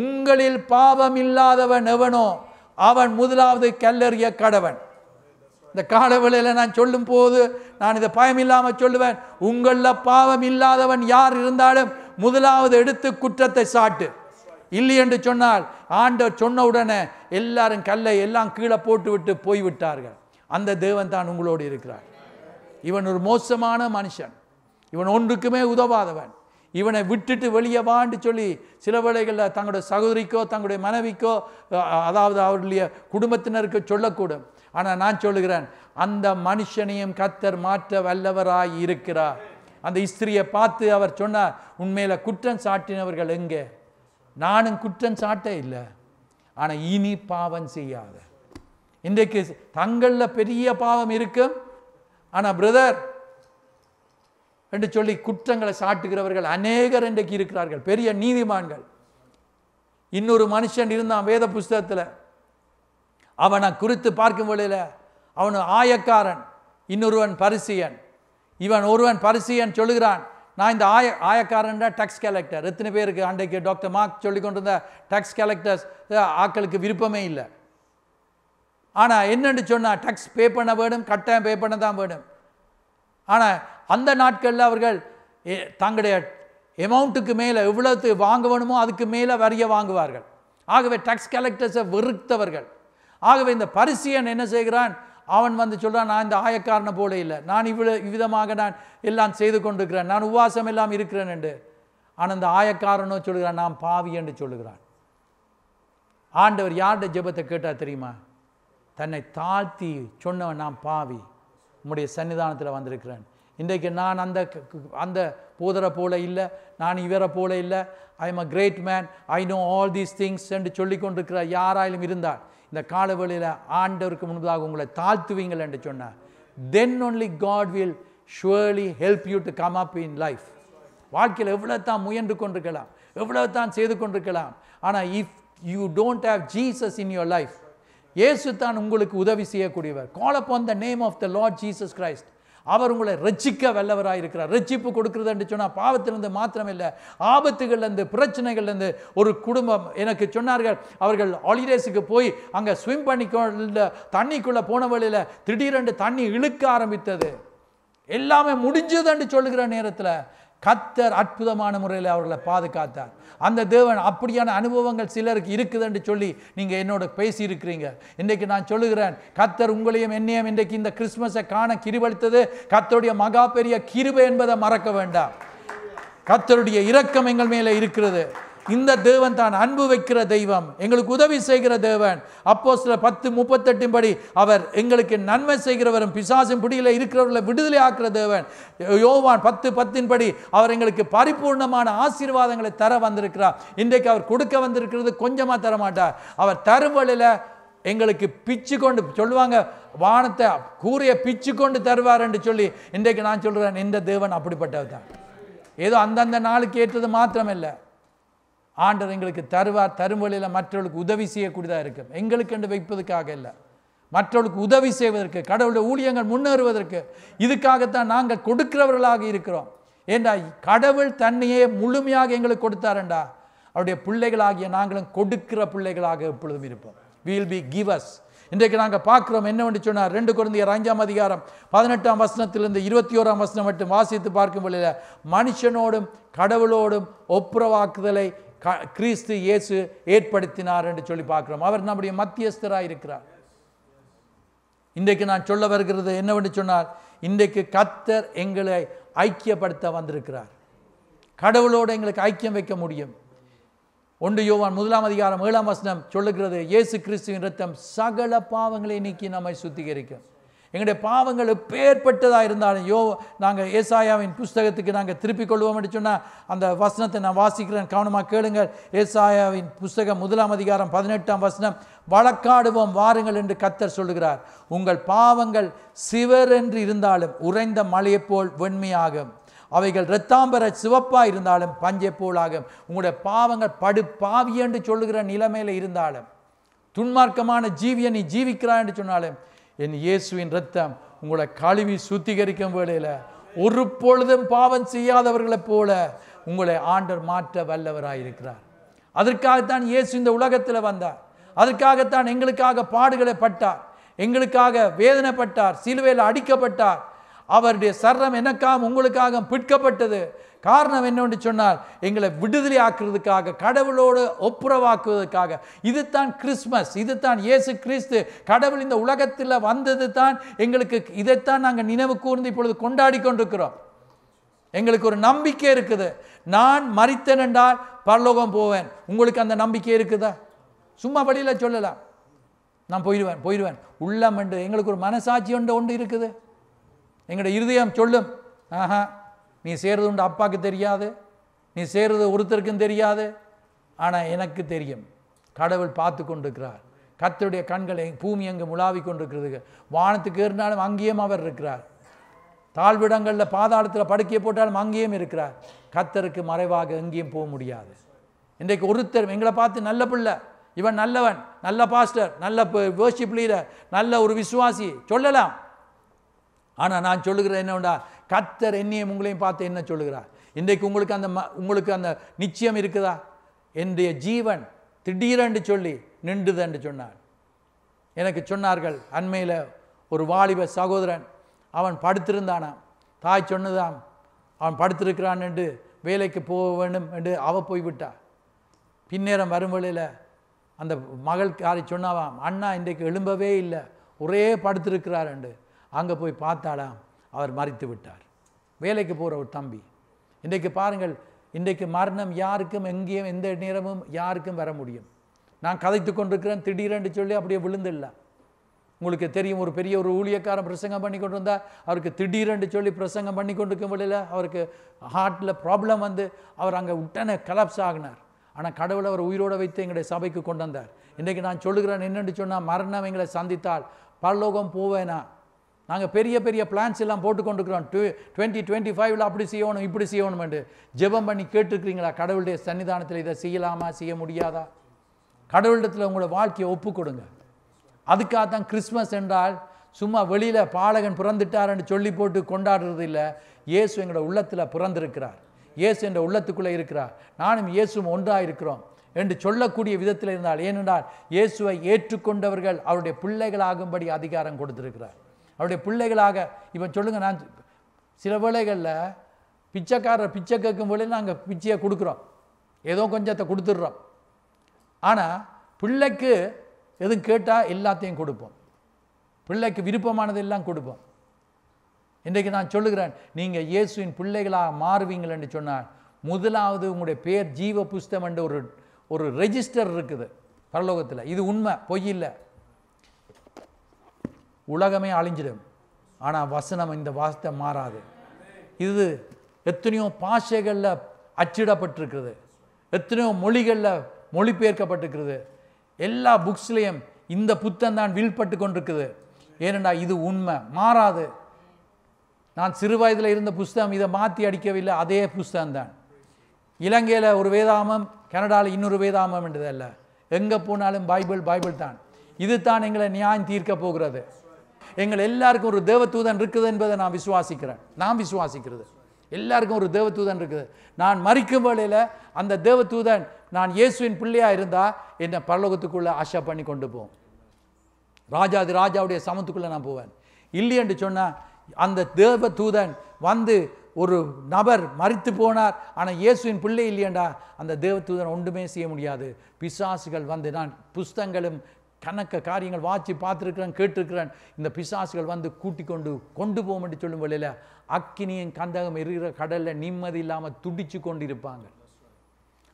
உங்களில் பாவம் இல்லாதவன் எவனோ அவன் முதலாவது கல்லறிய கடவன். இந்த காலவேளையில் நான் சொல்லும் போது நான் இதை பயம் இல்லாமல் சொல்லுவேன், உங்களில் பாவம் இல்லாதவன் யார் இருந்தாலும் முதலாவது எடுத்து குற்றத்தை சாட்டு. இல்லை என்று சொன்னால் ஆண்டவர் சொன்ன உடனே எல்லாரும் கல்லை எல்லாம் கீழே போட்டு விட்டு போய்விட்டார்கள். அந்த தேவன் தான் உங்களோடு இருக்கிறார். இவன் ஒரு மோசமான மனுஷன், இவன் ஒன்றுக்குமே உதவாதவன், இவனை விட்டுட்டு வெளியே வான்னு சொல்லி சில வேளைகளில் தங்களுடைய சகோதரிக்கோ தங்களுடைய மனைவிக்கோ அதாவது அவருடைய குடும்பத்தினருக்கு சொல்லக்கூடும். ஆனால் நான் சொல்லுகிறேன், அந்த மனுஷனையும் கர்த்தர் மாற்ற வல்லவராய் இருக்கிறார். அந்த ஸ்திரியை பார்த்து அவர் சொன்னார், உண்மையில குற்றம் சாட்டினவர்கள் எங்கே? நானும் குற்றம் சாட்ட இல்லை, ஆனால் இனி பாவம் செய்யாத. இன்றைக்கு தங்களில் பெரிய பாவம் இருக்கும், ஆனால் பிரதர் என்று சொல்லி குற்றங்களை சாட்டுகிறவர்கள் அநேகர் இன்றைக்கு இருக்கிறார்கள், பெரிய நீதிமான்கள். இன்னொரு மனுஷன் இருந்தான் வேத புஸ்தகத்தில், அவனை குறித்து பார்க்கும் வேளையில் அவன் ஆயக்காரன், இன்னொருவன் பரிசியன். இவன் ஒருவன் பரிசியன் சொல்லுகிறான், நான் இந்த ஆயக்காரன் டேக்ஸ் கலெக்டர். எத்தனை பேருக்கு அன்றைக்கு டாக்டர் மார்க் சொல்லி கொண்டிருந்த டேக்ஸ் கலெக்டர்ஸ் ஆக்களுக்கு விருப்பமே இல்லை. ஆனால் என்னென்னு சொன்னால் டேக்ஸ் பே பண்ண வேணும், கட்டாயம் பே பண்ண தான் வேணும். ஆனால் அந்த நாட்களில் அவர்கள் தங்களுடைய அமௌண்ட்டுக்கு மேலே எவ்வளவு வாங்க வேணுமோ அதுக்கு மேலே வரியை வாங்குவார்கள். ஆகவே டேக்ஸ் கலெக்டர்ஸை வெறுத்தவர்கள். ஆகவே இந்த பரிசியன் என்ன செய்கிறான், அவன் வந்து சொல்கிறான், நான் இந்த ஆயக்காரனை போல இல்லை, நான் இவ்விதமாக நான் எல்லாம் செய்து கொண்டிருக்கிறேன், நான் உபவாசம் எல்லாம் இருக்கிறேன் என்று. ஆனால் இந்த ஆயக்காரனோ சொல்கிறான், நான் பாவி என்று சொல்லுகிறான். ஆண்டவர் யாருடைய ஜெபத்தை கேட்டால் தெரியுமா? தன்னை தாழ்த்தி சொன்னவன், நான் பாவி, உம்முடைய சன்னிதானத்தில் வந்திருக்கிறேன். இன்றைக்கு நான் அந்த போதரை போல இல்லை, நான் இவரை போல இல்லை, I am a great man, I know all these things என்று சொல்லி கொண்டிருக்கிற யாராயிலும் இருந்தால் இந்த காலவெளியில் ஆண்டவருக்கு முன்பதாக உங்களை தாழ்த்துவீங்கள் என்று சொன்னார். Then only God will surely help you to come up in life. வாழ்க்கையில் எவ்வளோ தான் முயன்று கொண்டிருக்கலாம், எவ்வளோ தான் செய்து கொண்டிருக்கலாம், ஆனால் if you don't have Jesus in your life, இயேசு தான் உங்களுக்கு உதவி செய்யக்கூடியவர். Call upon the name of the Lord Jesus Christ. அவர் உங்களை ரட்சிக்க வல்லவராக இருக்கிறார். ரட்சிப்பு கொடுக்கிறது என்று சொன்னால் பாவத்திலிருந்து மாத்திரமில்லை, ஆபத்துகள்லேருந்து, பிரச்சனைகள்லேருந்து. ஒரு குடும்பம் எனக்கு சொன்னார்கள், அவர்கள் ஹாலிடேஸுக்கு போய் அங்கே ஸ்விம் பண்ணிக்கொள்ள தண்ணிக்குள்ளே போன வழியில் திடீரென்று தண்ணி இழுக்க ஆரம்பித்தது. எல்லாமே முடிஞ்சது என்று சொல்லுகிற நேரத்தில் கர்த்தர் அற்புதமான முறையில் அவர்களை பாதுகாத்தார். அந்த தேவன் அப்படியான அனுபவங்கள் சிலருக்கு இருக்குது என்று சொல்லி நீங்கள் என்னோட பேசியிருக்கிறீங்க. இன்றைக்கு நான் சொல்லுகிறேன், கர்த்தர் உங்களையும் என்னையும் இன்றைக்கு இந்த கிறிஸ்மஸை காண கிருபளித்தது கர்த்தருடைய மகா பெரிய கிருபை என்பதை மறக்க வேண்டாம். கர்த்தருடைய இரக்கம் எங்கள் மேலே இருக்கிறது. இந்த தேவன் தான் அன்பு வைக்கிற தெய்வம், எங்களுக்கு உதவி செய்கிற தேவன். அப்போஸ்தலர் 10:38 படி அவர் எங்களுக்கு நன்மை செய்கிறவரும் பிசாசின் பிடியில் இருக்கிறவர்களை விடுதலை ஆக்குற தேவன். யோவான் 10:10 படி அவர் எங்களுக்கு பரிபூர்ணமான ஆசீர்வாதங்களை தர வந்திருக்கிறார். இன்றைக்கு அவர் கொடுக்க வந்திருக்கிறது கொஞ்சமாக தர மாட்டார். அவர் தரும் வழியில் எங்களுக்கு பிச்சு கொண்டு சொல்லுவாங்க, வானத்தை கூரையை பிச்சு கொண்டு தருவார் என்று சொல்லி. இன்றைக்கு நான் சொல்கிறேன், இந்த தேவன் அப்படிப்பட்டவர் தான். ஏதோ அந்தந்த நாளுக்கு ஏற்றது மாத்திரமில்லை, ஆண்டவர் எங்களுக்கு தருவார். தரும் வழியில் மற்றவர்களுக்கு உதவி செய்யக்கூடியதாக இருக்கும். எங்களுக்கு என்று வைப்பதற்காக இல்லை, மற்றவர்களுக்கு உதவி செய்வதற்கு, கடவுளுடைய ஊழியங்கள் முன்னேறுவதற்கு. இதுக்காகத்தான் நாங்கள் கொடுக்கிறவர்களாக இருக்கிறோம். ஏண்டா கடவுள் தன்னையே முழுமையாக எங்களுக்கு கொடுத்தாரண்டா, அவருடைய பிள்ளைகளாகிய நாங்களும் கொடுக்கிற பிள்ளைகளாக எப்பொழுதும் இருப்போம். we will be givers. இன்றைக்கு நாங்கள் பார்க்கிறோம் என்னவென்று சொன்னார், 2 கொரிந்தியர் 5:18 21 மட்டும் வாசித்து பார்க்கும் பொழுது, மனுஷனோடும் கடவுளோடும் ஒப்புரவாக்குதலை கிறிஸ்து இயேசு ஏற்படுத்தினார் என்று சொல்லி பார்க்கிறோம். அவர் நம்முடைய மத்தியஸ்தராக இருக்கிறார். இன்றைக்கு நான் சொல்ல வருகிறது என்னவென்று சொன்னால், இன்றைக்கு கர்த்தர் எங்களை ஐக்கியப்படுத்த வந்திருக்கிறார். கடவுளோடு எங்களுக்கு ஐக்கியம் வைக்க முடியும். 1 யோவான் 1:7 சொல்லுகிறது, இயேசு கிறிஸ்துவின் இரத்தம் சகல பாவங்களை நீக்கி நம்மை சுத்திகரிக்கும். எங்களுடைய பாவங்கள் எப்பேற்பட்டதாக இருந்தாலும் நாங்கள் ஏசாயாவின் புஸ்தகத்துக்கு நாங்கள் திருப்பிக் கொள்வோம் என்று சொன்னால், அந்த வசனத்தை நான் வாசிக்கிறேன், கவனமாக கேளுங்கள். ஏசாயாவின் புஸ்தகம் 1:18 வழக்காடுவோம் வாருங்கள் என்று கர்த்தர் சொல்லுகிறார். உங்கள் பாவங்கள் சிவரென்று இருந்தாலும் உறைந்த மலையைப் போல் வெண்மையாகும், அவைகள் இரத்தாம்பர சிவப்பாக இருந்தாலும் பஞ்சை போலாகும். உங்களுடைய பாவங்கள் படு பாவி என்று சொல்லுகிற நிலைமையில் இருந்தாலும், துன்மார்க்கமான ஜீவியை நீ ஜீவிக்கிறாய் என்று சொன்னாலும், என் இயேசுவின் இரத்தம் உங்களை கழுவி சுத்திகரிக்கும் வேளையில் ஒரு பொழுதும் பாவம் செய்யாதவர்களைப் போல உங்களை ஆண்டவர் மாற்ற வல்லவராயிருக்கிறார். அதற்காகத்தான் இயேசு இந்த உலகத்தில் வந்தார். அதற்காகத்தான் எங்களுக்காக பாடுகளை பட்டார், எங்களுக்காக வேதனைப்பட்டார், சிலுவையில் அடிக்கப்பட்டார். அவருடைய சரீரம் எனக்காக உங்களுக்காக பிற்கப்பட்டது. காரணம் என்னவென்று சொன்னால், எங்களை விடுதலை ஆக்குறதுக்காக, கடவுளோடு ஒப்புரவாக்குவதற்காக. இதுதான் கிறிஸ்மஸ், இதுதான் இயேசு கிறிஸ்து கடவுள் இந்த உலகத்தில் வந்தது தான் எங்களுக்கு. இதைத்தான் நாங்கள் நினைவு கூர்ந்து இப்பொழுது கொண்டாடி கொண்டிருக்கிறோம். எங்களுக்கு ஒரு நம்பிக்கை இருக்குது, நான் மரித்தேன் என்றால் பரலோகம் போவேன். உங்களுக்கு அந்த நம்பிக்கை இருக்குதா? சும்மா வழியில் சொல்லலாம், நான் போயிடுவேன் உள்ளம் என்று. எங்களுக்கு ஒரு மனசாட்சி ஒன்று இருக்குது. எங்களுடைய இருதயம் சொல்லும், ஆஹா நீ செய்கிறது உண்டு அப்பாவுக்கு தெரியாது, நீ செய்கிறது ஒருத்தருக்கும் தெரியாது, ஆனால் எனக்கு தெரியும். கடவுள் பார்த்து கொண்டிருக்கிறார். கர்த்தருடைய கண்கள் பூமி அங்கே முலாவி கொண்டிருக்கிறது. வானத்துக்கு ஏறினாலும் அங்கேயும் அவர் இருக்கிறார். தாழ்விடங்களில் பாதாளத்தில் படுக்கையை போட்டாலும் அங்கேயும் இருக்கிறார். கர்த்தருக்கு மறைவாக எங்கேயும் போக முடியாது. இன்றைக்கு ஒருத்தர் எங்களை பார்த்து நல்ல பிள்ளை, இவன் நல்லவன், நல்ல பாஸ்டர், நல்ல வர்ஷிப் லீடர், நல்ல ஒரு விசுவாசி சொல்லலாம். ஆனால் நான் சொல்லுகிறேன் என்னவென்றா, கர்த்தர் என்னையும் உங்களையும் பார்த்து என்ன சொல்லுகிறார்? இன்றைக்கு உங்களுக்கு அந்த நிச்சயம் இருக்குதா? என்னுடைய ஜீவன் திடீரென்று சொல்லி நின்றுது என்று சொன்னார். எனக்கு சொன்னார்கள், அண்மையில் ஒரு வாலிப சகோதரன், அவன் படுத்திருந்தானாம். தாய் சொன்னதாம், அவன் படுத்திருக்கிறான் என்று வேலைக்கு போக வேண்டும் என்று அவள் போய்விட்டார். பின்னேரம் வரும் வழியில் அந்த மகள்காரி சொன்னாவாம், அண்ணா இன்றைக்கு எழும்பவே இல்லை, ஒரே படுத்திருக்கிறார் என்று. அங்கே போய் பார்த்தாலாம், அவர் மரித்து விட்டார். வேலைக்கு போகிற ஒரு தம்பி. இன்றைக்கு பாருங்கள், இன்றைக்கு மரணம் யாருக்கும் எங்கேயும் எந்த நேரமும் யாருக்கும் வர முடியும். நான் கதைத்து கொண்டிருக்கிறேன், திடீரென்று சொல்லி அப்படியே விழுந்துடல. உங்களுக்கு தெரியும், ஒரு பெரிய ஒரு ஊழியக்காரன் பிரசங்கம் பண்ணி கொண்டு வந்தால், அவருக்கு திடீரென்று சொல்லி பிரசங்கம் பண்ணி கொண்டிருக்கும் வழியில் அவருக்கு ஹார்ட்டில் ப்ராப்ளம் வந்து அவர் அங்கே உடனே கலாப்ஸ் ஆகினார். ஆனால் கடவுளை அவர் உயிரோடு வைத்து எங்களுடைய சபைக்கு கொண்டு வந்தார். இன்றைக்கு நான் சொல்லுகிறேன் என்னென்று சொன்னால், மரணம் எங்களை சந்தித்தால் பரலோகம் போவேனா? நாங்கள் பெரிய பெரிய பிளான்ஸ் எல்லாம் போட்டுக்கொண்டிருக்கிறோம். 2025 அப்படி செய்யணும், இப்படி செய்யணும் என்று ஜெபம் பண்ணி கேட்டுருக்கிறீங்களா? கடவுளுடைய சன்னிதானத்தில் இதை செய்யலாமா, செய்ய முடியாதா? கடவுளிடத்தில் உங்களோட வாழ்க்கையை ஒப்பு கொடுங்க. அதுக்காக தான் கிறிஸ்மஸ் என்றால் சும்மா வெளியில் பாலகன் பிறந்துட்டார்னு சொல்லி போட்டு கொண்டாடுறது இல்லை. இயேசு எங்களோட உள்ளத்தில் பிறந்திருக்கிறார். இயேசு என்ற உள்ளத்துக்குள்ளே இருக்கிறார். நானும் இயேசுவும் ஒன்றாக இருக்கிறோம் என்று சொல்லக்கூடிய விதத்தில் இருந்தால், ஏனென்றால் இயேசுவை ஏற்றுக்கொண்டவர்கள் அவருடைய பிள்ளைகளாகும்படி அதிகாரம் கொடுத்திருக்கிறார். அவருடைய பிள்ளைகளாக இவன் சொல்லுங்க, நான் சில வேளைகளில் பிச்சைக்காரர் பிச்சை கேட்கும் போது நாங்கள் பிச்சையை கொடுக்குறோம், ஏதோ கொஞ்சத்தை கொடுத்துட்றோம். ஆனால் பிள்ளைக்கு எதுவும் கேட்டால் எல்லாத்தையும் கொடுப்போம், பிள்ளைக்கு விருப்பமானது எல்லாம் கொடுப்போம். இன்றைக்கு நான் சொல்லுகிறேன், நீங்கள் இயேசுவின் பிள்ளைகளாக மாறுவீங்கள் என்று சொன்னால், முதலாவது உங்களுடைய பேர் ஜீவ புஸ்தகம் என்ற ஒரு ரெஜிஸ்டர் இருக்குது பரலோகத்தில். இது உண்மை, பொய் இல்லை. உலகமே அழிஞ்சிடும், ஆனால் வசனம் இந்த வார்த்தை மாறாது. இது எத்தனையோ பாஷைகளில் அச்சிடப்பட்டிருக்கிறது, எத்தனையோ மொழிகளில் மொழிபெயர்க்கப்பட்டிருக்கிறது. எல்லா புக்ஸ்லேயும் இந்த புத்தகம் தான் வில்பட்டு கொண்டிருக்குது. ஏனென்றா இது உண்மை, மாறாது. நான் சிறு வயதில் இருந்த புஸ்தகம், இதை மாற்றி அடிக்கவில்லை, அதே புஸ்தகம்தான். இலங்கையில் ஒரு வேதாமம், கனடாவில் இன்னொரு வேதாமம் என்றதல்ல. எங்கே போனாலும் பைபிள் பைபிள் தான். இது தான் எங்களை நியாயம் தீர்க்க போகிறது. எங்கள் எல்லாருக்கும் ஒரு தேவதூதன் இருக்குது என்பதை நான் விசுவாசிக்கிறேன். நான் விசுவாசிக்கிறது எல்லாருக்கும் ஒரு தேவதூதன் இருக்குது. நான் மரிக்கும் வேளையில் அந்த தேவதூதன் நான் இயேசுவின் பிள்ளையாக இருந்தால் என்னை பரலோகத்துக்குள்ளே ஆஷா பண்ணி கொண்டு போவோம். ராஜாதி ராஜாவுடைய சமத்துக்குள்ளே நான் போவேன். இல்லை என்று சொன்னால் அந்த தேவதூதன் வந்து ஒரு நபர் மரித்து போனார், ஆனால் இயேசுவின் பிள்ளை இல்லையண்டா அந்த தேவதூதன் ஒன்றுமே செய்ய முடியாது. பிசாசுகள் வந்து, நான் புஸ்தங்களும் கணக்க காரியங்கள் வாட்சி பார்த்துருக்கிறேன், கேட்டிருக்கிறேன். இந்த பிசாசுகள் வந்து கூட்டி கொண்டு போகும் என்று சொல்லும் வேளையில் அக்கினியின் கந்தகம் எரிகிற கடலில் நிம்மதி இல்லாமல் துடிச்சு கொண்டு இருப்பாங்க.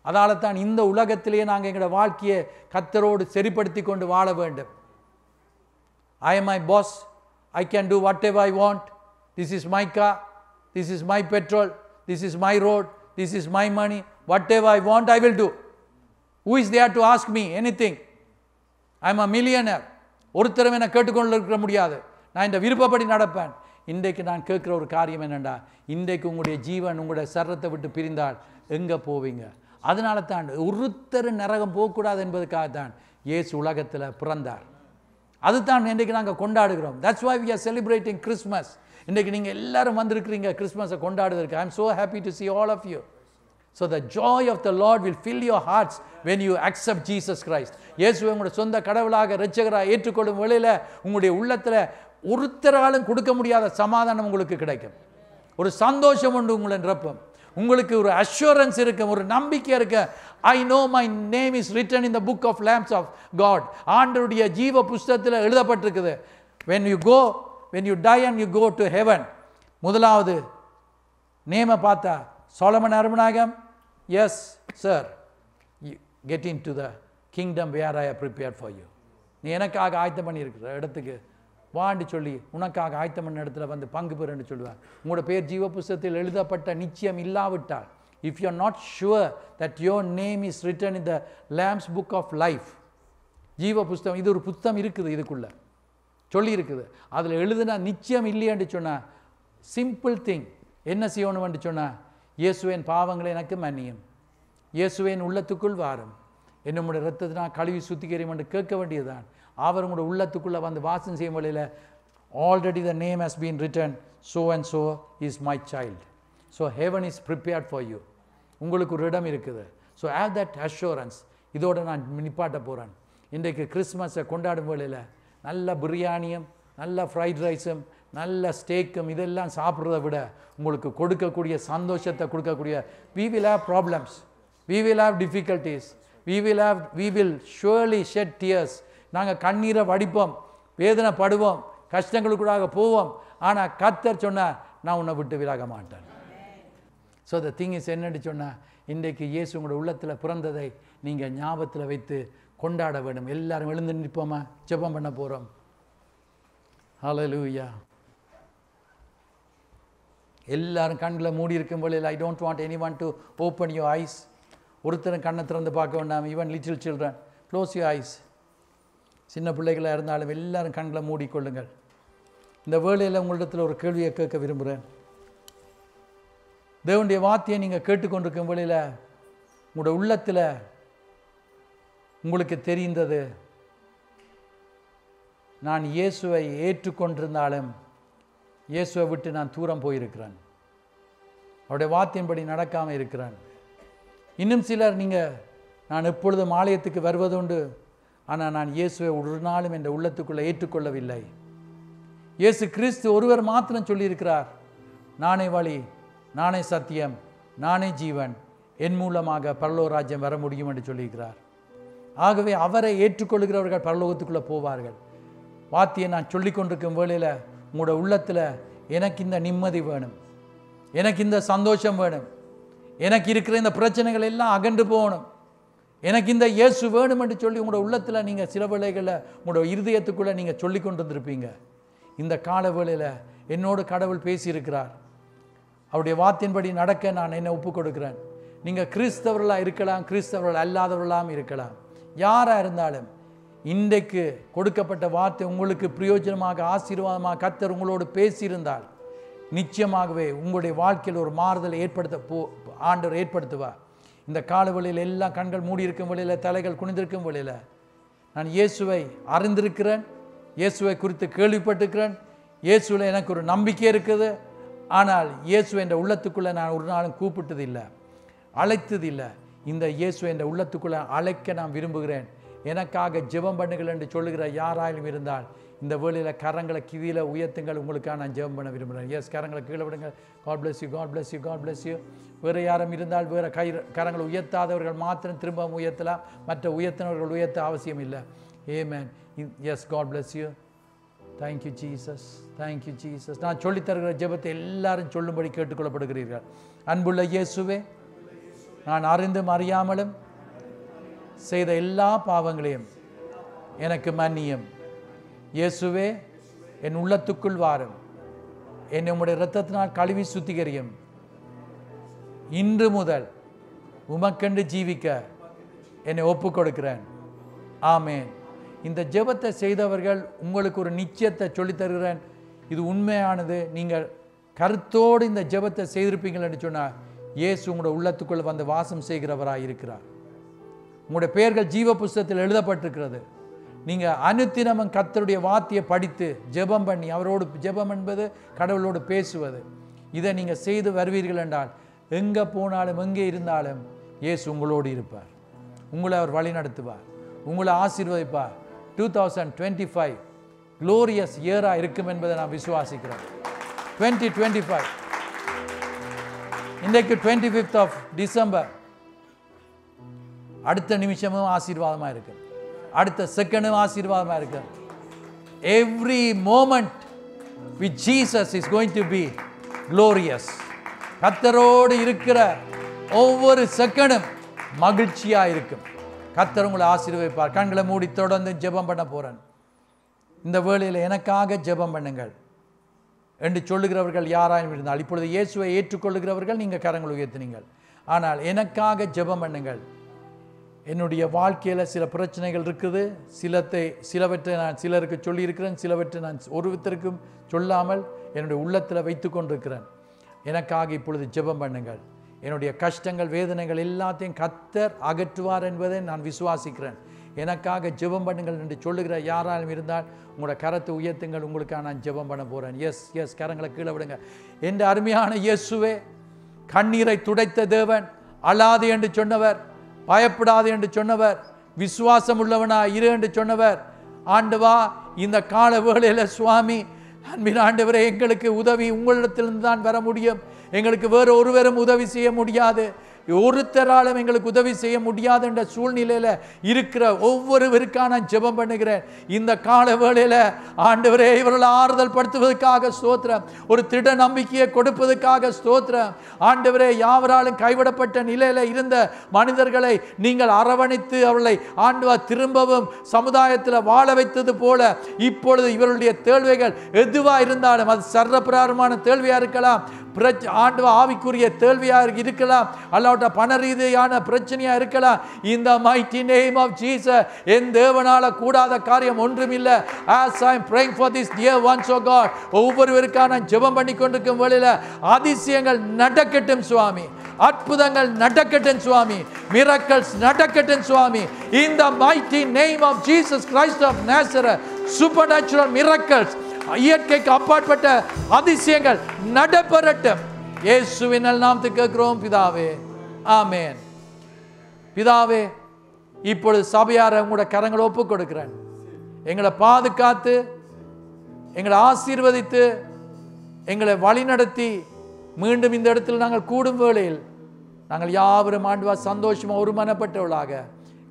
அதால தான் இந்த உலகத்திலேயே நாங்கள் எங்களோட வாழ்க்கையை கர்த்தரோடு சரிப்படுத்தி கொண்டு வாழ வேண்டும். I am my boss. I can do whatever I want. This is my car. This is my petrol. This is my road. This is my money. Whatever I want, I will do. Who is there to ask me anything? I am a millionaire. ஒருத்தரும் என்னை கேட்டுக்கொண்டு இருக்க முடியாது. நான் இந்த விருப்பப்படி நடப்பேன். இன்றைக்கு நான் கேட்குற ஒரு காரியம் என்னென்னா, இன்றைக்கு உங்களுடைய ஜீவன் உங்களுடைய சரத்தை விட்டு பிரிந்தால் எங்கே போவீங்க? அதனால தான் ஒருத்தர் நரகம் போகக்கூடாது என்பதுக்காகத்தான் இயேசு உலகத்தில் பிறந்தார். அதுதான் இன்றைக்கு நாங்கள் கொண்டாடுகிறோம். That's why we are celebrating Christmas. இன்றைக்கு நீங்கள் எல்லாரும் வந்திருக்கிறீங்க கிறிஸ்மஸை கொண்டாடுவதற்கு. I am so happy to see all of you. So the joy of the Lord will fill your hearts when you accept Jesus Christ. இயேசுவை உங்களுடைய சொந்த கடவுளாக இரட்சகராக ஏற்றுக்கொள்ளும் வேளையில் உங்களுடைய உள்ளத்தில் ஒருத்தராலும் கொடுக்க முடியாத சமாதானம் உங்களுக்கு கிடைக்கும். ஒரு சந்தோஷம் உண்டு உங்களை நிரப்பும். உங்களுக்கு ஒரு அஷூரன்ஸ் இருக்கும், ஒரு நம்பிக்கை இருக்கு. I know my name is written in the book of lambs of God. ஆண்டவருடைய ஜீவ புஸ்தகத்தில் எழுதப்பட்டிருக்குது. when you die and you go to heaven, முதலாவது நேம பார்த்தா Solomon Arumanayagam, yes sir, you get into the kingdom where I have prepared for you. நீ எனக்காக ஆயத்தம் பண்ணியிருக்கிற இடத்துக்கு வாண்டு சொல்லி உனக்காக ஆயத்தம் பண்ண இடத்துல வந்து பங்கு பெறுன்னு சொல்லுவார். உங்களோட பேர் ஜீவ புஸ்தகத்தில் எழுதப்பட்ட நிச்சயம் இல்லாவிட்டால், if you are not sure that your name is written in the Lamb's book of life, ஜீவ புஸ்தகம், இது ஒரு புத்தகம் இருக்குது, இதுக்குள்ள சொல்லி இருக்குது. அதில் எழுதுனா நிச்சயம் இல்லையென்று சொன்னால் சிம்பிள் திங் என்ன செய்யணும் என்று சொன்னால், இயேசுவின் பாவங்களை எனக்கு மன்னியும், இயேசுவின் உள்ளத்துக்குள் வாரும், என்னுடைய இரத்தத்தினால் கழுவி சுத்திகரியும் என்று கேட்க வேண்டியதுதான். அவர் உங்களுடைய உள்ளத்துக்குள்ளே வந்து வாசம் செய்யும் வழியில் already the name has been return, so and so is my child. So heaven is prepared for you. உங்களுக்கு ஒரு இடம் இருக்குது. So have that assurance. இதோட நான் நிப்பாட்ட போகிறேன். இன்றைக்கு கிறிஸ்மஸை கொண்டாடும் வேளையில் நல்ல பிரியாணியும் நல்ல ஃப்ரைட் ரைஸும் நல்ல ஸ்டேக்கும் இதெல்லாம் சாப்பிட்றத விட உங்களுக்கு கொடுக்கக்கூடிய சந்தோஷத்தை கொடுக்கக்கூடிய, we will have problems, we will have difficulties, we will surely shed tears. நாங்கள் கண்ணீரை வடிப்போம், வேதனைப்படுவோம், கஷ்டங்களுக்குள்ளாக போவோம். ஆனால் கர்த்தர் சொன்னார், நான் உன்னை விட்டு விலக மாட்டேன். ஸோ த திங் இஸ் என்னன்னு சொன்னால், இன்றைக்கு இயேசு உங்களோட உள்ளத்தில் பிறந்ததை நீங்கள் ஞாபகத்தில் வைத்து கொண்டாட வேண்டும். எல்லாரும் எழுந்து நிற்போமா, ஜெபம் பண்ண போகிறோம். ஹல்லேலூயா. எல்லாரும் கண்களை மூடி இருக்கும் போது, I don't want anyone to open your eyes. ஒருத்தரும் கண்ணை திறந்து பார்க்க வேண்டாம். Even little children, close your eyes. சின்ன பிள்ளைகளாக இருந்தாலும் எல்லாரும் கண்களை மூடிக்கொள்ளுங்கள். இந்த வேளையில் உங்களிடத்தில் ஒரு கேள்வியை கேட்க விரும்புகிறேன். தேவனுடைய வார்த்தையை நீங்கள் கேட்டுக்கொண்டிருக்கும் வேளையில் உங்களோட உள்ளத்தில் உங்களுக்கு தெரிந்தது நான் இயேசுவை ஏற்றுக்கொண்டிருந்தாலும் இயேசுவை விட்டு நான் தூரம் போயிருக்கிறேன். அவருடைய வார்த்தையின்படி நடக்காமல் இருக்கிறேன். இன்னும் சிலர் நான் எப்பொழுதும் ஆலயத்துக்கு வருவதுண்டு, ஆனால் நான் இயேசுவை ஒரு நாளும் என்ற உள்ளத்துக்குள்ளே ஏற்றுக்கொள்ளவில்லை. இயேசு கிறிஸ்து ஒருவர் மாத்திரம் சொல்லியிருக்கிறார், நானே வழி, நானே சத்தியம், நானே ஜீவன், என் மூலமாக பரலோக ராஜ்யம் வர முடியும் என்று சொல்லியிருக்கிறார். ஆகவே அவரை ஏற்றுக்கொள்கிறவர்கள் பரலோகத்துக்குள்ளே போவார்கள். வார்த்தையை நான் சொல்லி கொண்டிருக்கும் வேளையில் உங்களோட உள்ளத்தில் எனக்கு இந்த நிம்மதி வேணும், எனக்கு இந்த சந்தோஷம் வேணும், எனக்கு இருக்கிற இந்த பிரச்சனைகள் எல்லாம் அகன்று போகணும், எனக்கு இந்த இயேசு வேணும் என்று சொல்லி உங்களோட உள்ளத்தில் நீங்கள் சில வேளைகளில் உங்களோட இருதயத்துக்குள்ளே நீங்கள் சொல்லி கொண்டு வந்திருப்பீங்க. இந்த கால வேளையில் என்னோடு கடவுள் பேசியிருக்கிறார். அவருடைய வார்த்தையின்படி நடக்க நான் என்னை ஒப்புக் கொடுக்கிறேன். நீங்கள் கிறிஸ்தவர்களாக இருக்கலாம், கிறிஸ்தவர்கள் அல்லாதவர்களாகவும் இருக்கலாம். யாராக இருந்தாலும் இன்றைக்கு கொடுக்கப்பட்ட வார்த்தை உங்களுக்கு பிரயோஜனமாக ஆசீர்வாதமாக கர்த்தர் உங்களோடு பேசியிருந்தால் நிச்சயமாகவே உங்களுடைய வாழ்க்கையில் ஒரு மாறுதலை ஆண்டவர் ஏற்படுத்துவார். இந்த காலவெளியில் எல்லாம் கண்கள் மூடியிருக்கும் வேளையில், தலைகள் குனிந்திருக்கும் வேளையில் நான் இயேசுவை அறிந்திருக்கிறேன், இயேசுவை குறித்து கேள்விப்பட்டிருக்கிறேன், இயேசுவில் எனக்கு ஒரு நம்பிக்கை இருக்குது. ஆனால் இயேசு என்ற உள்ளத்துக்குள்ளே நான் ஒரு நாளும் கூப்பிட்டதில்லை, அழைத்ததில்லை. இந்த இயேசு என்ற உள்ளத்துக்குள்ளே அழைக்க நான் விரும்புகிறேன். எனக்காக ஜெபம் பண்ணுங்கள் என்று சொல்லுகிற யாராலும் இருந்தால் இந்த வேளையில் கரங்களை கீழே உயர்த்துங்கள். உங்களுக்காக நான் ஜெபம் பண்ண விரும்புகிறேன். எஸ், கரங்களை கீழே விடுங்க. God bless you, God bless you, God bless you. வேறு யாரும் இருந்தால் வேறு கரங்களை உயர்த்தாதவர்கள் மாத்திரம் திரும்ப உயர்த்தலாம், மற்ற உயர்த்தினவர்கள் உயர்த்த அவசியம் இல்லை. ஆமென். Yes, God bless you. Thank you Jesus, thank you Jesus. நான் சொல்லித் தருகிற ஜெபத்தை எல்லாரும் சொல்லும்படி கேட்டுக்கொள்ளப்படுகிறீர்கள். அன்புள்ள இயேசுவே, நான் அறிந்தும் அறியாமலும் செய்த எல்லா பாவங்களையும் எனக்கு மன்னியும். இயேசுவே, என் உள்ளத்துக்குள் வாரும், என்னை உம்முடைய இரத்தத்தினால் கழுவி சுத்திகரியும். இன்று முதல் உமக்கென்று ஜீவிக்க என்னை ஒப்புக் கொடுக்கிறேன். ஆமேன். இந்த ஜெபத்தை செய்தவர்கள் உங்களுக்கு ஒரு நிச்சயத்தை சொல்லித் தருகிறேன். இது உண்மையானது. நீங்கள் கருத்தோடு இந்த ஜெபத்தை செய்திருப்பீங்கள் என்று சொன்னால் இயேசு உங்களுடைய உள்ளத்துக்குள் வந்து வாசம் செய்கிறவராக இருக்கிறார். உங்களுடைய பெயர்கள் ஜீவ புஸ்தகத்தில் எழுதப்பட்டிருக்கிறது. நீங்கள் அனுதினமும் கர்த்தருடைய வார்த்தையை படித்து ஜெபம் பண்ணி, அவரோடு ஜெபம் என்பது கடவுளோடு பேசுவது, இதை நீங்கள் செய்து வருவீர்கள் என்றால் எங்கே போனாலும் எங்கே இருந்தாலும் இயேசு உங்களோடு இருப்பார். உங்களை அவர் வழி நடத்துவார், உங்களை ஆசீர்வதிப்பார். 2025 குளோரியஸ் இயராக இருக்கும் என்பதை நான் விசுவாசிக்கிறேன். 2025 இன்றைக்கு 25th of December. அடுத்த நிமிஷமும் ஆசீர்வாதமாக இருக்கு, அடுத்த செகண்டும் ஆசீர்வாதமாக இருக்கு. Every moment with Jesus is going to be glorious. கர்த்தரோடு இருக்கிற ஒவ்வொரு செகண்டும் மகிழ்ச்சியாக இருக்கும். கர்த்தர் உங்களை ஆசீர்வதிப்பார். கண்களை மூடி தொடர்ந்து ஜெபம் பண்ண போகிறேன். இந்த வேளையில் எனக்காக ஜெபம் பண்ணுங்கள் என்று சொல்லுகிறவர்கள் யாராயும் இருந்தால், இப்பொழுது இயேசுவை ஏற்றுக்கொள்ளுகிறவர்கள் நீங்கள் கரங்களை உயர்த்தினீங்கள். ஆனால் எனக்காக ஜெபம் பண்ணுங்கள். என்னுடைய வாழ்க்கையில் சில பிரச்சனைகள் இருக்குது. சிலவற்றை நான் சிலருக்கு சொல்லியிருக்கிறேன், சிலவற்றை நான் ஒருத்தருக்கும் சொல்லாமல் என்னுடைய உள்ளத்தில் வைத்து கொண்டிருக்கிறேன். எனக்காக இப்பொழுது ஜெபம் பண்ணுங்கள். என்னுடைய கஷ்டங்கள், வேதனைகள் எல்லாத்தையும் கர்த்தர் அகற்றுவார் என்பதை நான் விசுவாசிக்கிறேன். எனக்காக ஜெபம் பண்ணுங்கள் என்று சொல்லுகிற யாராலும் இருந்தால் உங்களோட கரத்தை உயர்த்துங்கள். உங்களுக்காக நான் ஜெபம் பண்ண போகிறேன். எஸ் எஸ், கரங்களை கீழே விடுங்க. என்ற அருமையான இயேசுவே, கண்ணீரை துடைத்த தேவன், அழாது என்று சொன்னவர், பயப்படாது என்று சொன்னவர், விசுவாசம் உள்ளவனா இரு என்று சொன்னவர், ஆண்டவா இந்த கால வேளையில் சுவாமி அன்பின் ஆண்டவரே, எங்களுக்கு உதவி உங்களிடத்திலிருந்து தான் வர முடியும். எங்களுக்கு வேறு ஒருவரும் உதவி செய்ய முடியாது. ஒருத்தராலும் எங்களுக்கு உதவி செய்ய முடியாது என்ற சூழ்நிலையில் இருக்கிற ஒவ்வொருவருக்காக நான் ஜெபம் பண்ணுகிறேன். இந்த கால வேளையில் ஆண்டவரே, இவர்களை ஆறுதல் படுத்துவதற்காக ஸ்தோத்திரம், ஒரு திட நம்பிக்கையை கொடுப்பதற்காக ஸ்தோத்திரம். ஆண்டவரே, யாவராலும் கைவிடப்பட்ட நிலையில் இருந்த மனிதர்களை நீங்கள் அரவணைத்து அவர்களை ஆண்டவா திரும்பவும் சமுதாயத்தில் வாழ வைத்தது போல இப்பொழுது இவருடைய தேவைகள் எதுவாக இருந்தாலும், அது சர்வப்பிரகாரமான தேவையாக இருக்கலாம், ஆண்டவா ஆவிக்குரிய தேவையாக இருக்கலாம், அல்லாவிட்ட பண ரீதியான பிரச்சனையாக இருக்கலாம். இந்த mighty name of Jesus, என் தேவனால கூடாத காரியம் ஒன்றுமில்லை. As I am praying for this dear ones, oh God, ஒவ்வொருவருக்காக நான் ஜெபம் பண்ணி கொண்டிருக்கும் வேளையில் அதிசயங்கள் நடக்கட்டும் சுவாமி, அற்புதங்கள் நடக்கட்டும் சுவாமி, miracles நடக்கட்டும் சுவாமி. In the mighty name of Jesus Christ of Nazareth, super natural miracles, இயற்கைக்கு அப்பாற்பட்ட அதிசயங்கள் நடைபெறட்டும். இயேசுவின் நாமத்தில் கேட்கிறோம் பிதாவே, ஆமென். பிதாவே, இப்பொழுது சபையாரை உங்களோட கரங்களை ஒப்பு கொடுக்கிறேன். எங்களை பாதுகாத்து, எங்களை ஆசீர்வதித்து, எங்களை வழிநடத்தி, மீண்டும் இந்த இடத்தில் நாங்கள் கூடும் வேளையில் நாங்கள் யாவரும் ஆண்டவா சந்தோஷமாக ஒருமனப்பட்டவர்களாக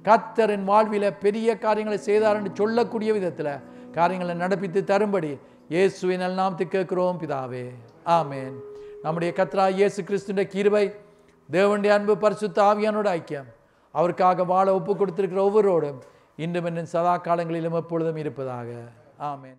கர்த்தரின் வாழ்வில பெரிய காரியங்களை செய்தார் என்று சொல்லக்கூடிய விதத்தில் காரியங்களை நடப்பித்து தரும்படி இயேசுவின் நாமத்தில் கேட்கிறோம் பிதாவே, ஆமென். நம்முடைய கர்த்தராகிய இயேசு கிறிஸ்துவின் கிருபை, தேவனுடைய அன்பு, பரிசுத்த ஆவியானோட ஐக்கியம், அவருக்காக வாழ ஒப்பு கொடுத்திருக்கிற ஒவ்வொருவரோடும் இன்றும் இன்னும் சதா காலங்களிலும் எப்பொழுதும் இருப்பதாக, ஆமென்.